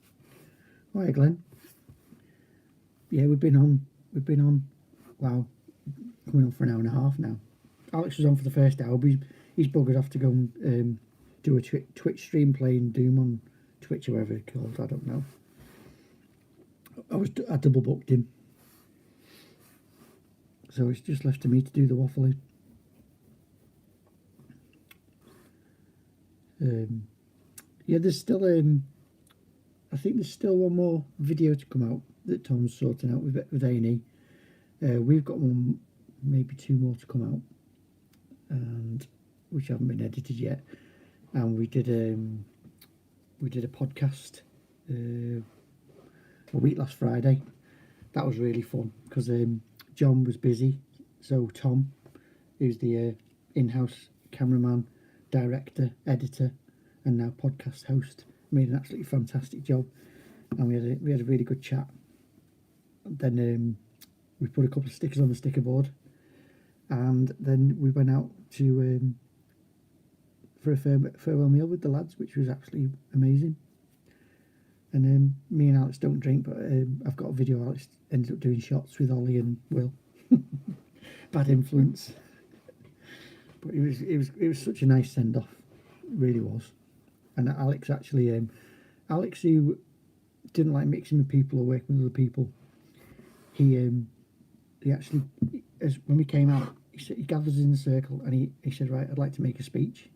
Hiya, Glenn. Yeah, we've been on. Wow, coming on for an hour and a half now. Alex was on for the first hour, but he's buggered off to go and do a Twitch stream playing Doom on Twitch or whatever it's called. I don't know. I double booked him, so it's just left to me to do the waffling. Yeah, there's still I think there's still one more video to come out that Tom's sorting out with A&E. We've got one, maybe two more to come out, and which haven't been edited yet. And we did a podcast a week last Friday. That was really fun because John was busy, so Tom, who's the in-house cameraman, director, editor, and now podcast host, made an absolutely fantastic job, and we had a really good chat. Then we put a couple of stickers on the sticker board, and then we went out to for a farewell meal with the lads, which was absolutely amazing. And me and Alex don't drink, but I've got a video. Alex ended up doing shots with Ollie and Will. Bad influence, but it was such a nice send off. It really was. And Alex actually, Alex, who didn't like mixing with people or working with other people, he actually, when we came out, he gathered us in a circle and he said, right, I'd like to make a speech,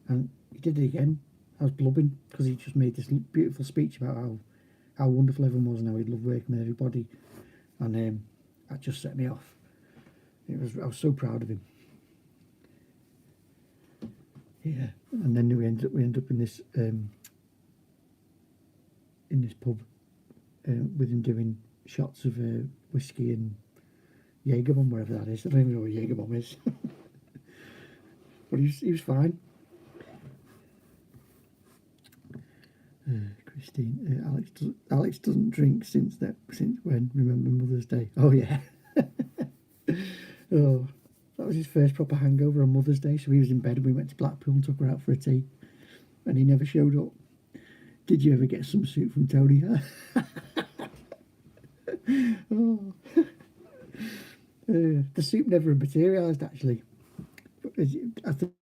and he did it again. I was blubbing because he just made this beautiful speech about how wonderful everyone was and how he loved working with everybody, and that just set me off. I was so proud of him. Yeah, and then we ended up in this pub with him doing shots of whiskey and Jaeger bomb, wherever that is. I don't even know where Jaeger bomb is, but he was fine. Christine, Alex doesn't drink since when? Remember Mother's Day? Oh yeah. Oh, that was his first proper hangover on Mother's Day. So he was in bed and we went to Blackpool and took her out for a tea, and he never showed up. Did you ever get some soup from Tony? Oh. The soup never materialised actually. I think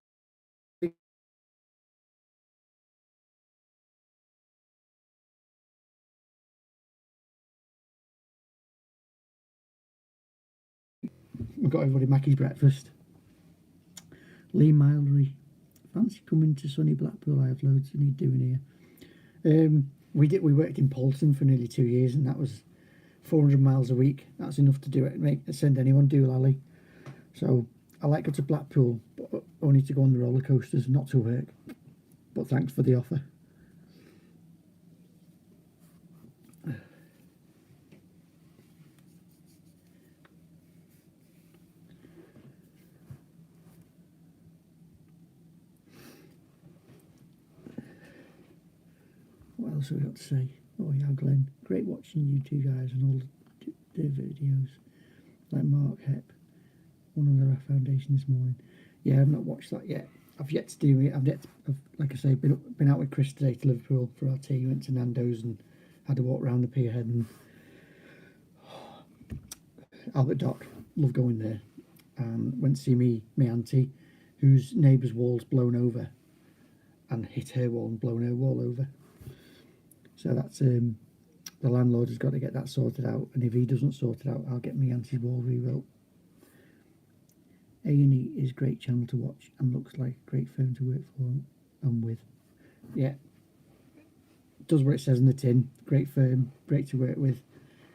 we got everybody Mackie's breakfast. Lee Mildery, fancy coming to sunny Blackpool? I have loads I need doing here. We worked in Polton for nearly 2 years, and that was 400 miles a week. That's enough to do it. Send anyone doolally. So I like go to Blackpool, but only to go on the roller coasters, not to work. But thanks for the offer. What else have we got to say? Oh yeah, Glenn. Great watching you two guys and all the videos. Like Mark Hepp, one on the RAF Foundation this morning. Yeah, I've not watched that yet. I've yet to do it. I've like I say, been out with Chris today to Liverpool for our tea. Went to Nando's and had a walk around the pier head and Albert Dock. Love going there. And went to see me auntie, whose neighbour's wall's blown over, and hit her wall and blown her wall over. So that's the landlord has got to get that sorted out, and if he doesn't sort it out, I'll get me auntie's wall rebuilt. A&E is a great channel to watch and looks like a great firm to work for and with. Yeah, does what it says in the tin. Great firm, great to work with,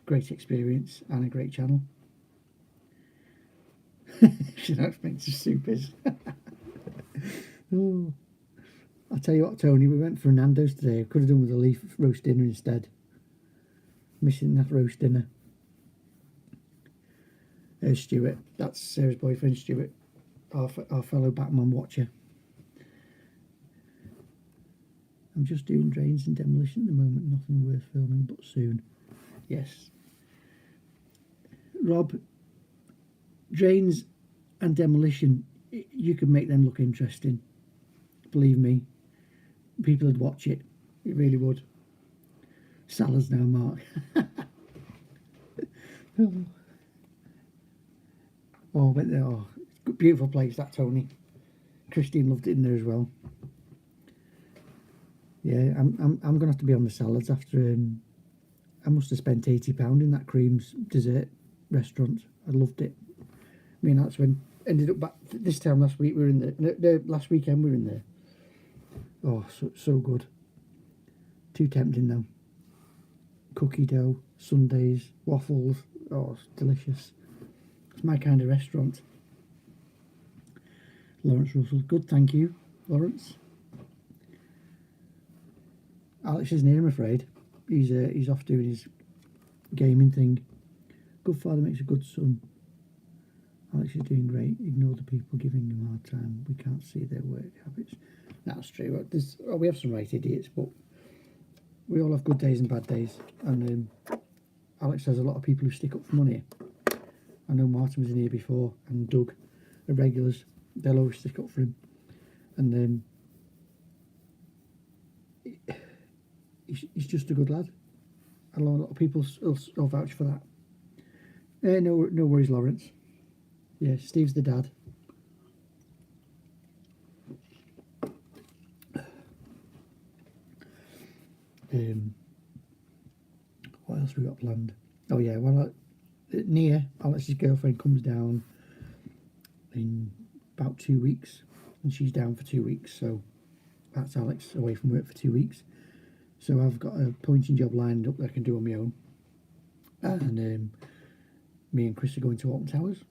great experience, and a great channel. She knows makes the soup is. Oh. I'll tell you what, Tony, we went for Nando's today. I could have done with a leaf roast dinner instead. Missing that roast dinner. There's Stuart. That's Sarah's boyfriend, Stuart. Our fellow Batman watcher. I'm just doing drains and demolition at the moment. Nothing worth filming, but soon. Yes. Rob, drains and demolition, you can make them look interesting. Believe me. People would watch it. It really would. Salads now, Mark. Oh, went there. Oh, beautiful place, that, Tony. Christine loved it in there as well. Yeah, I'm gonna have to be on the salads after. I must have spent £80 in that Creams dessert restaurant. I loved it. Me and that's when ended up back this time last week. We were in there. No, last weekend we were in there. Oh, so good. Too tempting though. Cookie dough, sundaes, waffles. Oh, it's delicious. It's my kind of restaurant. Lawrence Russell. Good, thank you, Lawrence. Alex isn't here, I'm afraid. He's off doing his gaming thing. Good father makes a good son. Alex is doing great. Ignore the people giving him a hard time. We can't see their work habits. That's true. We have some right idiots, but we all have good days and bad days. And Alex has a lot of people who stick up for money. I know Martin was in here before, and Doug are regulars. They'll always stick up for him. And he's just a good lad. I know a lot of people will vouch for that. No worries, Lawrence. Yeah, Steve's the dad. What else we got planned? Oh yeah, well, Nia, Alex's girlfriend, comes down in about 2 weeks, and she's down for 2 weeks, so that's Alex away from work for 2 weeks. So I've got a pointing job lined up that I can do on my own, and me and Chris are going to Alton Towers,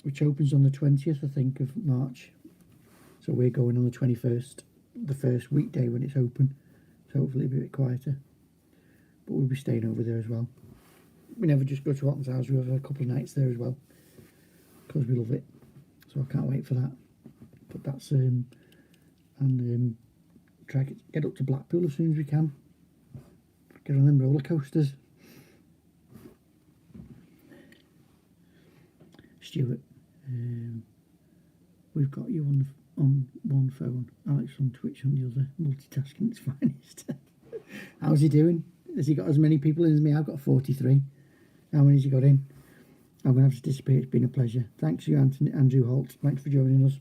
which opens on the 20th, I think, of March. So we're going on the 21st, the first weekday when it's open. So hopefully it'll be a bit quieter. But we'll be staying over there as well. We never just go to Alton Towers, we have a couple of nights there as well, because we love it. So I can't wait for that. But that's try to get up to Blackpool as soon as we can. Get on them roller coasters. Stuart, we've got you on one phone, Alex on Twitch on the other, multitasking its finest. How's he doing? Has he got as many people in as me? I've got 43. How many has he got in? I'm going to have to disappear. It's been a pleasure. Thanks to you, Andrew Holt. Thanks for joining us.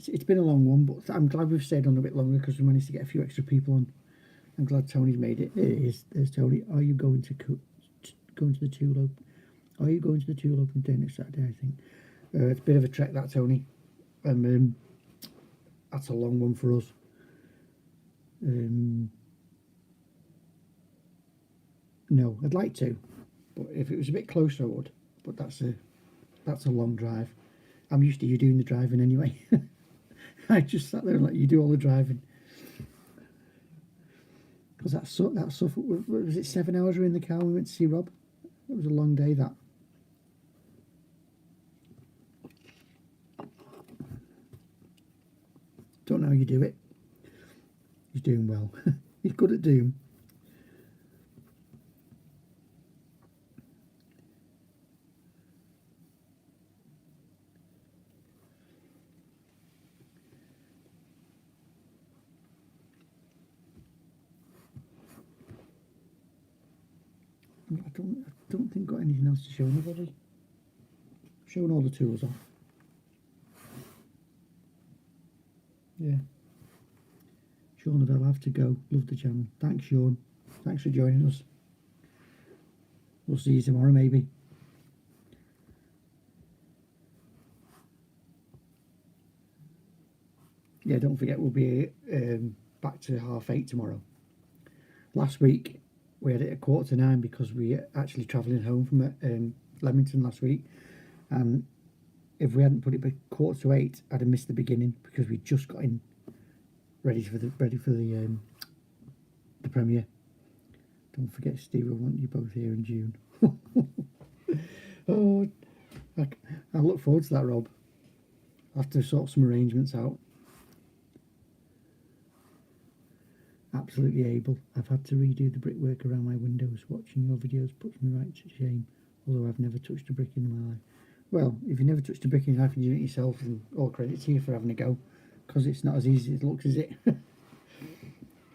It's been a long one, but I'm glad we've stayed on a bit longer because we managed to get a few extra people on. I'm glad Tony's made it. There it is. There's Tony. Are you going to the Tulip? Are you going to the Tulip open day next Saturday, I think? It's a bit of a trek, that, Tony. That's a long one for us. No, I'd like to, but if it was a bit closer, I would. But that's a long drive. I'm used to you doing the driving anyway. I just sat there and let you do all the driving. Because that Suffolk, was it 7 hours we were in the car when we went to see Rob? It was a long day, that. Don't know how you do it. He's doing well. He's good at doing. I don't think I've got anything else to show anybody. Showing all the tools off. Yeah. Sean and I'll have to go. Love the channel. Thanks, Sean. Thanks for joining us. We'll see you tomorrow, maybe. Yeah, don't forget we'll be back to 8:30 tomorrow. Last week we had it at 8:45 because we were actually travelling home from Leamington last week, and if we hadn't put it by 7:45, I'd have missed the beginning because we just got in ready for the premiere. Don't forget, Steve, I want you both here in June. Oh, I look forward to that, Rob. I'll have to sort some arrangements out. Absolutely able. I've had to redo the brickwork around my windows. Watching your videos puts me right to shame, although I've never touched a brick in my life. Well, if you never touched a brick in your life and you do it yourself, then all credit to you for having a go, because it's not as easy as it looks, is it?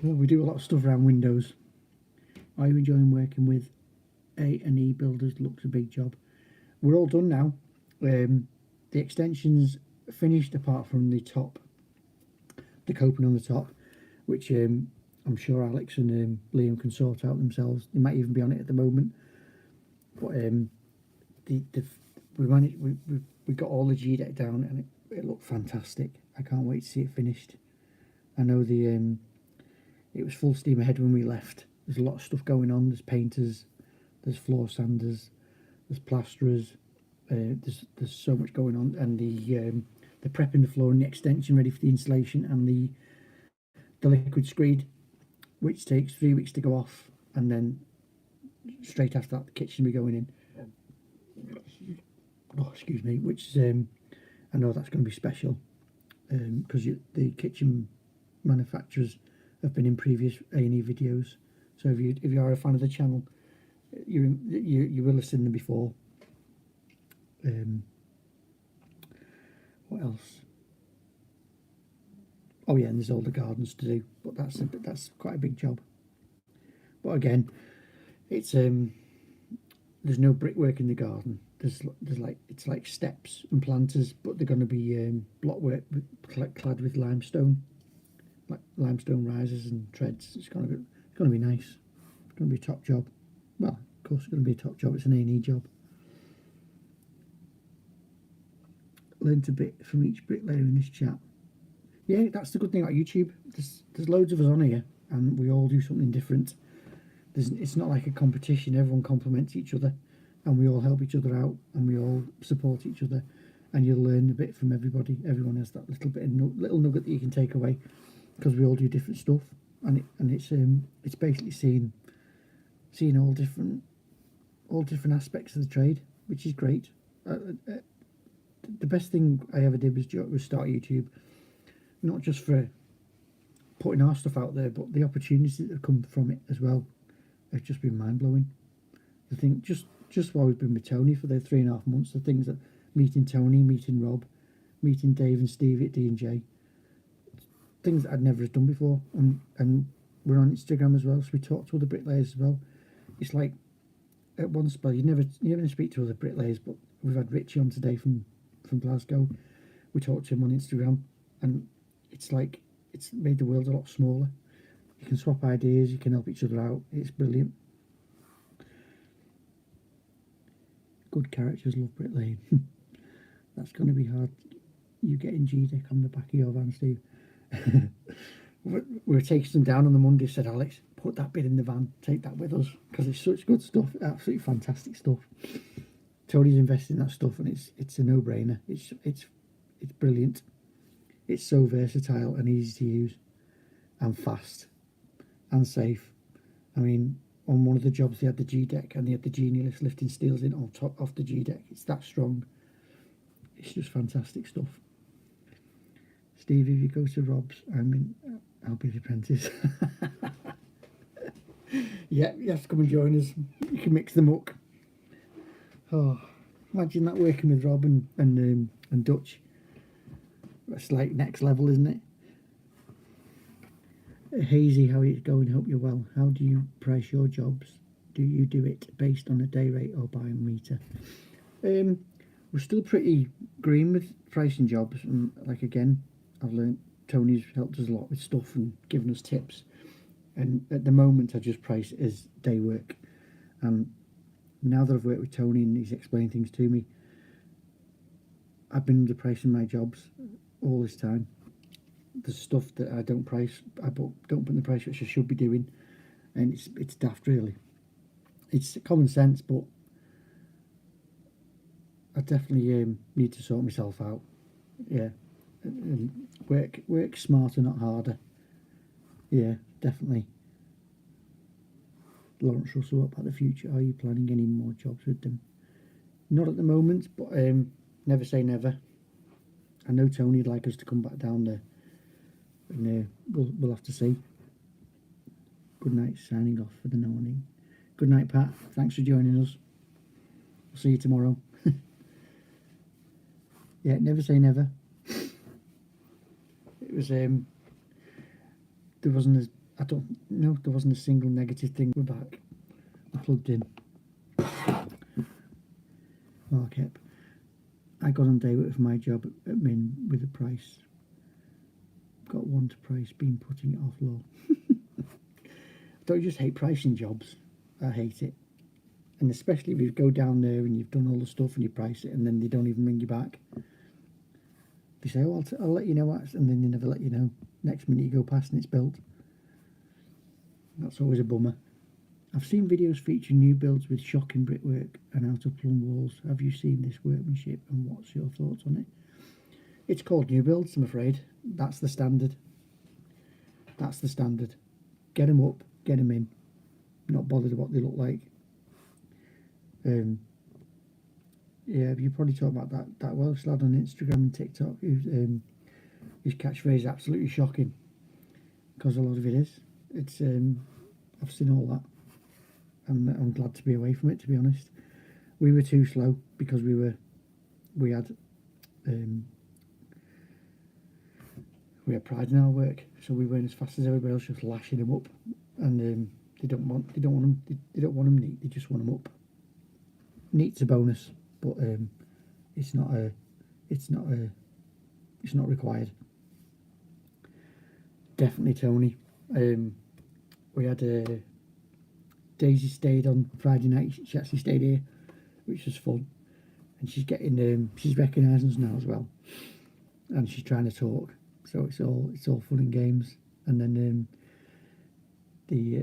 Well, we do a lot of stuff around windows. Are you enjoying working with A&E builders? Looks a big job. We're all done now. The extension's finished apart from the top, the coping on the top, which I'm sure Alex and Liam can sort out themselves. They might even be on it at the moment. But we got all the G-deck down, and it looked fantastic. I can't wait to see it finished. I know it was full steam ahead when we left. There's a lot of stuff going on. There's painters, there's floor sanders, there's plasterers. There's so much going on, and the prepping the floor and the extension ready for the installation, and the liquid screed, which takes 3 weeks to go off, and then straight after that the kitchen will be going in. Oh, excuse me. Which I know that's going to be special because the kitchen manufacturers have been in previous A&E videos. So if you are a fan of the channel, you will have seen them before. What else? Oh yeah, and there's all the gardens to do, but that's quite a big job. But again, it's there's no brickwork in the garden. There's it's like steps and planters, but they're going to be block work clad with limestone, like limestone risers and treads. It's going to be nice. It's going to be a top job. Well, of course, it's going to be a top job. It's an A&E job. Learned a bit from each bricklayer in this chat. Yeah, that's the good thing about YouTube. There's loads of us on here, and we all do something different. It's not like a competition. Everyone complements each other, and we all help each other out, and we all support each other, and you'll learn a bit from everybody. Everyone has that little bit of little nugget that you can take away, because we all do different stuff, and it's basically seeing all different aspects of the trade, which is great. The best thing I ever did was start YouTube, not just for putting our stuff out there, but the opportunities that have come from it as well have just been mind-blowing. I think just while we've been with Tony for the 3.5 months, the things that meeting Tony, meeting Rob, meeting Dave and Steve at D&J, things that I'd never done before, and we're on Instagram as well, so we talk to other bricklayers as well. It's like at one spell you never speak to other bricklayers, but we've had Richie on today from Glasgow. We talked to him on Instagram, and it's like it's made the world a lot smaller. You can swap ideas, you can help each other out. It's brilliant. Good characters love bricklaying. That's going to be hard. You getting G-deck on the back of your van, Steve. We're taking them down on the Monday, said Alex. Put that bit in the van, take that with us, because it's such good stuff. Absolutely fantastic stuff. Tony's invested in that stuff, and it's a no-brainer. It's brilliant. It's so versatile and easy to use, and fast, and safe. I mean, on one of the jobs they had the G deck, and they had the Genie lifts lifting steels in on top off the G deck. It's that strong. It's just fantastic stuff. Steve, if you go to Rob's, I'll be the apprentice. Yeah, you have to come and join us. You can mix them up. Oh, imagine that, working with Rob and Dutch. That's like next level, isn't it? Hazy, how it's going? Hope you're well. How do you price your jobs? Do you do it based on a day rate or by a meter? We're still pretty green with pricing jobs, and like, again, I've learned Tony's helped us a lot with stuff and given us tips. And at the moment, I just price it as day work. Now that I've worked with Tony and he's explained things to me, I've been underpricing my jobs all this time. The stuff that I don't price, don't put in the price which I should be doing, and it's daft, really. It's common sense, but I definitely need to sort myself out. Yeah, and work smarter, not harder. Yeah, definitely. Lawrence Russell, what about the future? Are you planning any more jobs with them? Not at the moment, but never say never. I know Tony'd like us to come back down there, and we'll have to see. Good night, signing off for the morning. Good night, Pat. Thanks for joining us. I'll see you tomorrow. Yeah, never say never. It was there wasn't there wasn't a single negative thing. We're back. I plugged in. Market. I got on day with my job at Min with a price. Got one to price, been putting it off low. Don't you just hate pricing jobs? I hate it. And especially if you go down there and you've done all the stuff and you price it and then they don't even ring you back. They say, oh, I'll let you know, and then they never let you know. Next minute you go past and it's built. That's always a bummer. I've seen videos featuring new builds with shocking brickwork and out of plumb walls. Have you seen this workmanship, and what's your thoughts on it? It's called new builds, I'm afraid. That's the standard. That's the standard. Get them up, get them in. Not bothered what they look like. Yeah, you probably talk about that Welsh lad on Instagram and TikTok who's his catchphrase is absolutely shocking, because a lot of it is. It's I've seen all that. I'm glad to be away from it, to be honest. We were too slow because we had pride in our work, so we weren't as fast as everybody else, just lashing them up. And they don't want them neat. They just want them up. Neat's a bonus, but it's not required. Definitely, Tony. We had Daisy stayed on Friday night. She actually stayed here, which was fun, and she's getting she's recognising us now as well, and she's trying to talk. So it's all fun and games. And then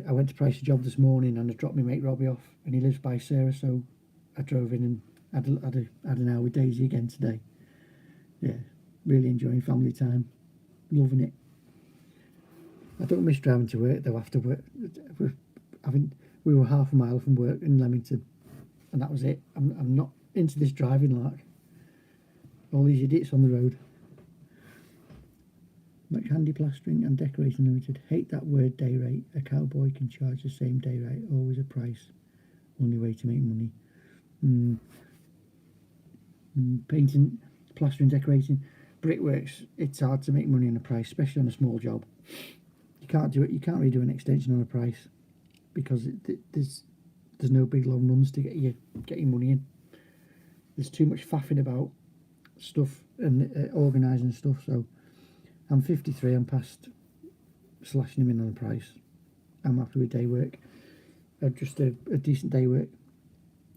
I went to price a job this morning, and I dropped my mate Robbie off, and he lives by Sarah, so I drove in and had an hour with Daisy again today. Yeah, really enjoying family time, loving it. I don't miss driving to work though. After work, we were half a mile from work in Leamington, and that was it. I'm not into this driving lark. All these idiots on the road. Much handy plastering and decorating limited. Hate that word day rate. A cowboy can charge the same day rate. Always a price. Only way to make money. Painting, plastering, decorating, brickworks. It's hard to make money on a price, especially on a small job. You can't do it. You can't really do an extension on a price because there's no big long runs to get your money in. There's too much faffing about stuff and organising stuff. So I'm 53. I'm past slashing them in on a price. I'm happy with day work. Just a decent day work.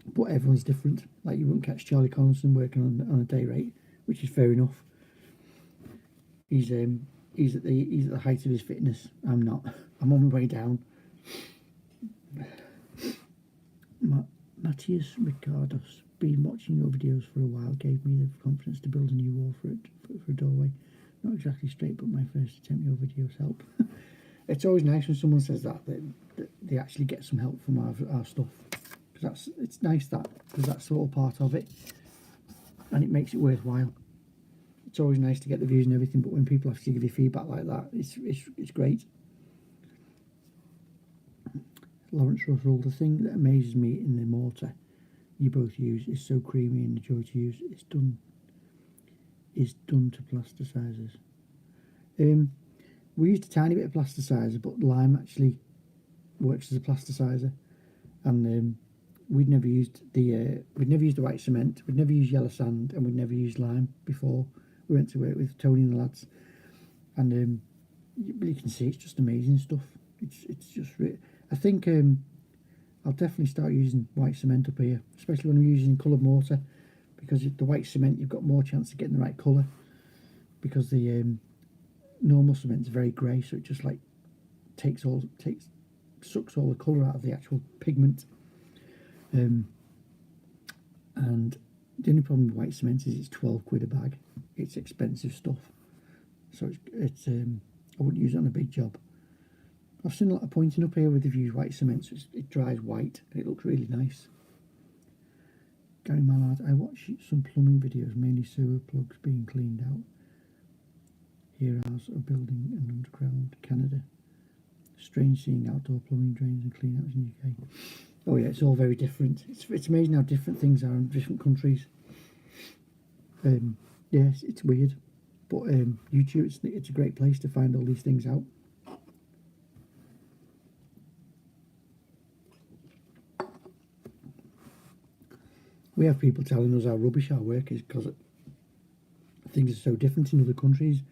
But everyone's different. Like, you wouldn't catch Charlie Collinson working on a day rate, which is fair enough. He's at the height of his fitness. I'm not. I'm on my way down. Matt Atius Ricardos. Been watching your videos for a while. Gave me the confidence to build a new wall for a doorway. Not exactly straight, but my first attempt. Your videos help. It's always nice when someone says that they actually get some help from our stuff. Because it's nice because that's all part of it, and it makes it worthwhile. It's always nice to get the views and everything, but when people actually give you feedback like that, it's great. Lawrence Russell, the thing that amazes me in the mortar you both use is so creamy and a joy to use. It's done to plasticizers. We used a tiny bit of plasticizer, but lime actually works as a plasticizer, and we'd never used the white cement, we'd never used yellow sand, and we'd never used lime before we went to work with Tony and the lads. And you can see it's just amazing stuff. It's just I think I'll definitely start using white cement up here, especially when I'm using coloured mortar, because the white cement you've got more chance of getting the right colour, because the normal cement is very grey, so it just like sucks all the colour out of the actual pigment. And the only problem with white cement is it's 12 quid a bag. It's expensive stuff, so it's I wouldn't use it on a big job. I've seen a lot of pointing up here with if you use white cement, so it dries white and it looks really nice. Gary Mallard, I watch some plumbing videos, mainly sewer plugs being cleaned out. Heroes are building an underground Canada. Strange seeing outdoor plumbing drains and clean outs in the UK. Oh yeah, it's all very different. It's amazing how different things are in different countries. Yes, it's weird, but YouTube, it's a great place to find all these things out. We have people telling us how rubbish our work is because things are so different in other countries.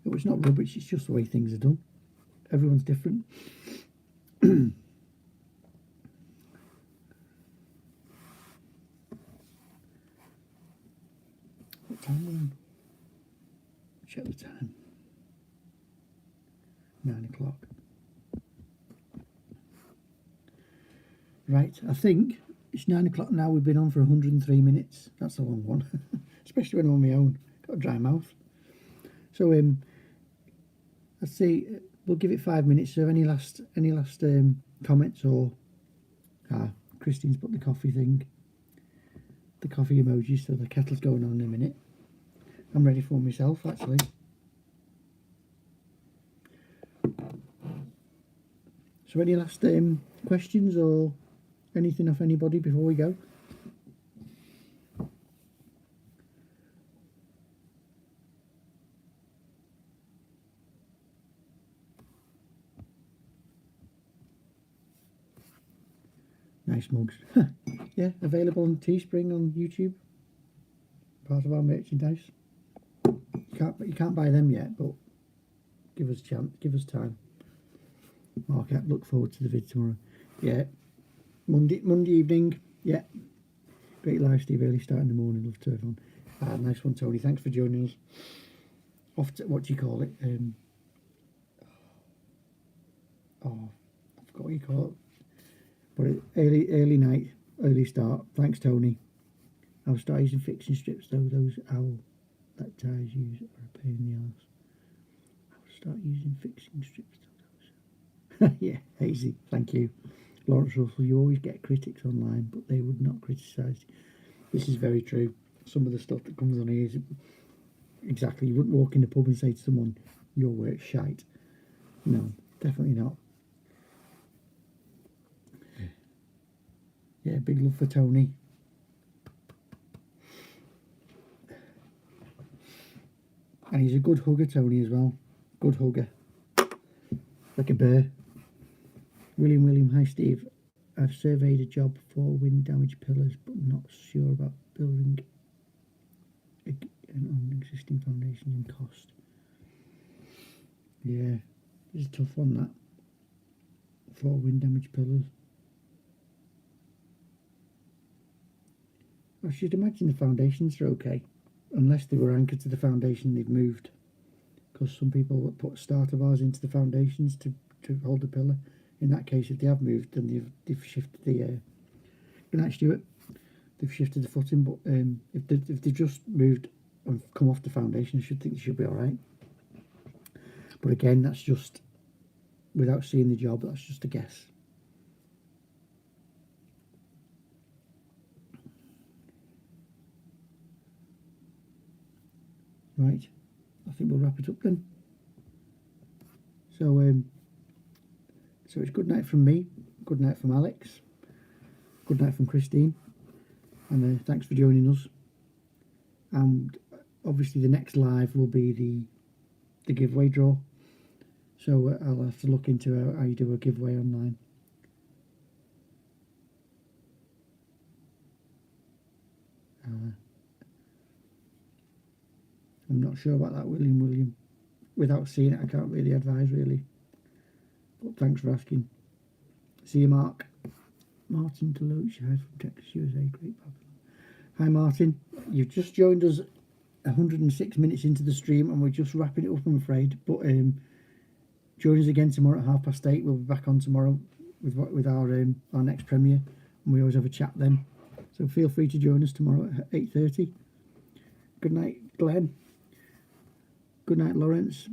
But it's not rubbish, it's just the way things are done. Everyone's different. What time are we on? Check the time. 9 o'clock. Right, I think it's 9 o'clock now. We've been on for 103 minutes. That's a long one, especially when I'm on my own. Got a dry mouth. So let's see. We'll give it 5 minutes. So any last comments or Christine's put the coffee thing, the coffee emoji. So the kettle's going on in a minute. I'm ready for myself actually. So any last questions or anything off anybody before we go? Nice mugs. Yeah, available on Teespring on YouTube. Part of our merchandise. You can't buy them yet, but give us a chance, give us time. Okay, look forward to the vid tomorrow. Yeah. Monday evening. Yeah. Great live, Steve. Early start in the morning. Love to have on. Nice one, Tony. Thanks for joining us. Off to, what do you call it? I forgot what you call it. But early night, early start. Thanks, Tony. I'll start using fixing strips though. Those owl that tires use are a pain in the arse. I'll start using fixing strips though. Yeah, Hazy. Thank you. Lawrence Russell, you always get critics online, but they would not criticise. This is very true. Some of the stuff that comes on here is exactly. You wouldn't walk in the pub and say to someone, "Your work's shite." No, definitely not. Yeah, big love for Tony. And he's a good hugger, Tony, as well. Good hugger. Like a bear. William, hi Steve. I've surveyed a job for wind damaged pillars, but not sure about building on existing foundations and cost. Yeah, it's a tough one, that. For wind damaged pillars. I should imagine the foundations are okay, unless they were anchored to the foundation they've moved. Because some people put starter bars into the foundations to hold the pillar. In that case, if they have moved, then they've shifted the Good night, Stuart. They've shifted the footing, but if they've just moved and come off the foundation, I should think they should be all right. But again, that's just, without seeing the job, that's just a guess. Right, I think we'll wrap it up then. So it's good night from me, good night from Alex, good night from Christine, and thanks for joining us. And obviously the next live will be the giveaway draw, so I'll have to look into how you do a giveaway online. I'm not sure about that, William. Without seeing it, I can't really advise, really. But thanks for asking. See you, Mark. Martin Deloach, hi from Texas, USA. Great, popular. Hi, Martin. You've just joined us 106 minutes into the stream, and we're just wrapping it up, I'm afraid. But join us again tomorrow at 8:30. We'll be back on tomorrow with our next premiere, and we always have a chat then. So feel free to join us tomorrow at 8:30. Good night, Glenn. Good night, Lawrence.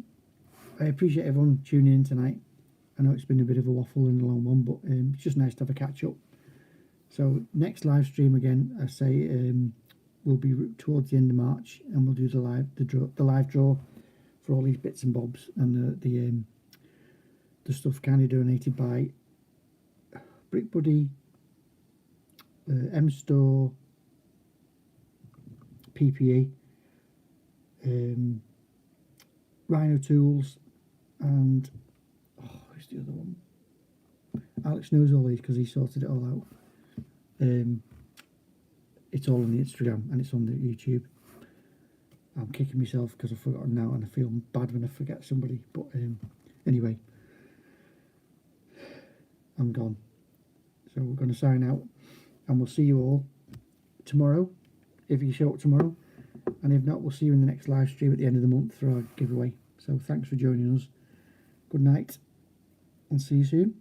I appreciate everyone tuning in tonight. I know it's been a bit of a waffle and a long one, but it's just nice to have a catch up. So next live stream again, I say, will be towards the end of March, and we'll do the live draw for all these bits and bobs, and the stuff kindly donated by Brick Buddy, M Store, PPE, Rhino Tools, and who's the other one? Alex knows all these because he sorted it all out. It's all on the Instagram and it's on the YouTube. I'm kicking myself because I've forgotten now, and I feel bad when I forget somebody. But anyway, I'm gone. So we're going to sign out, and we'll see you all tomorrow, if you show up tomorrow. And if not, we'll see you in the next live stream at the end of the month for our giveaway. So thanks for joining us. Good night, and see you soon.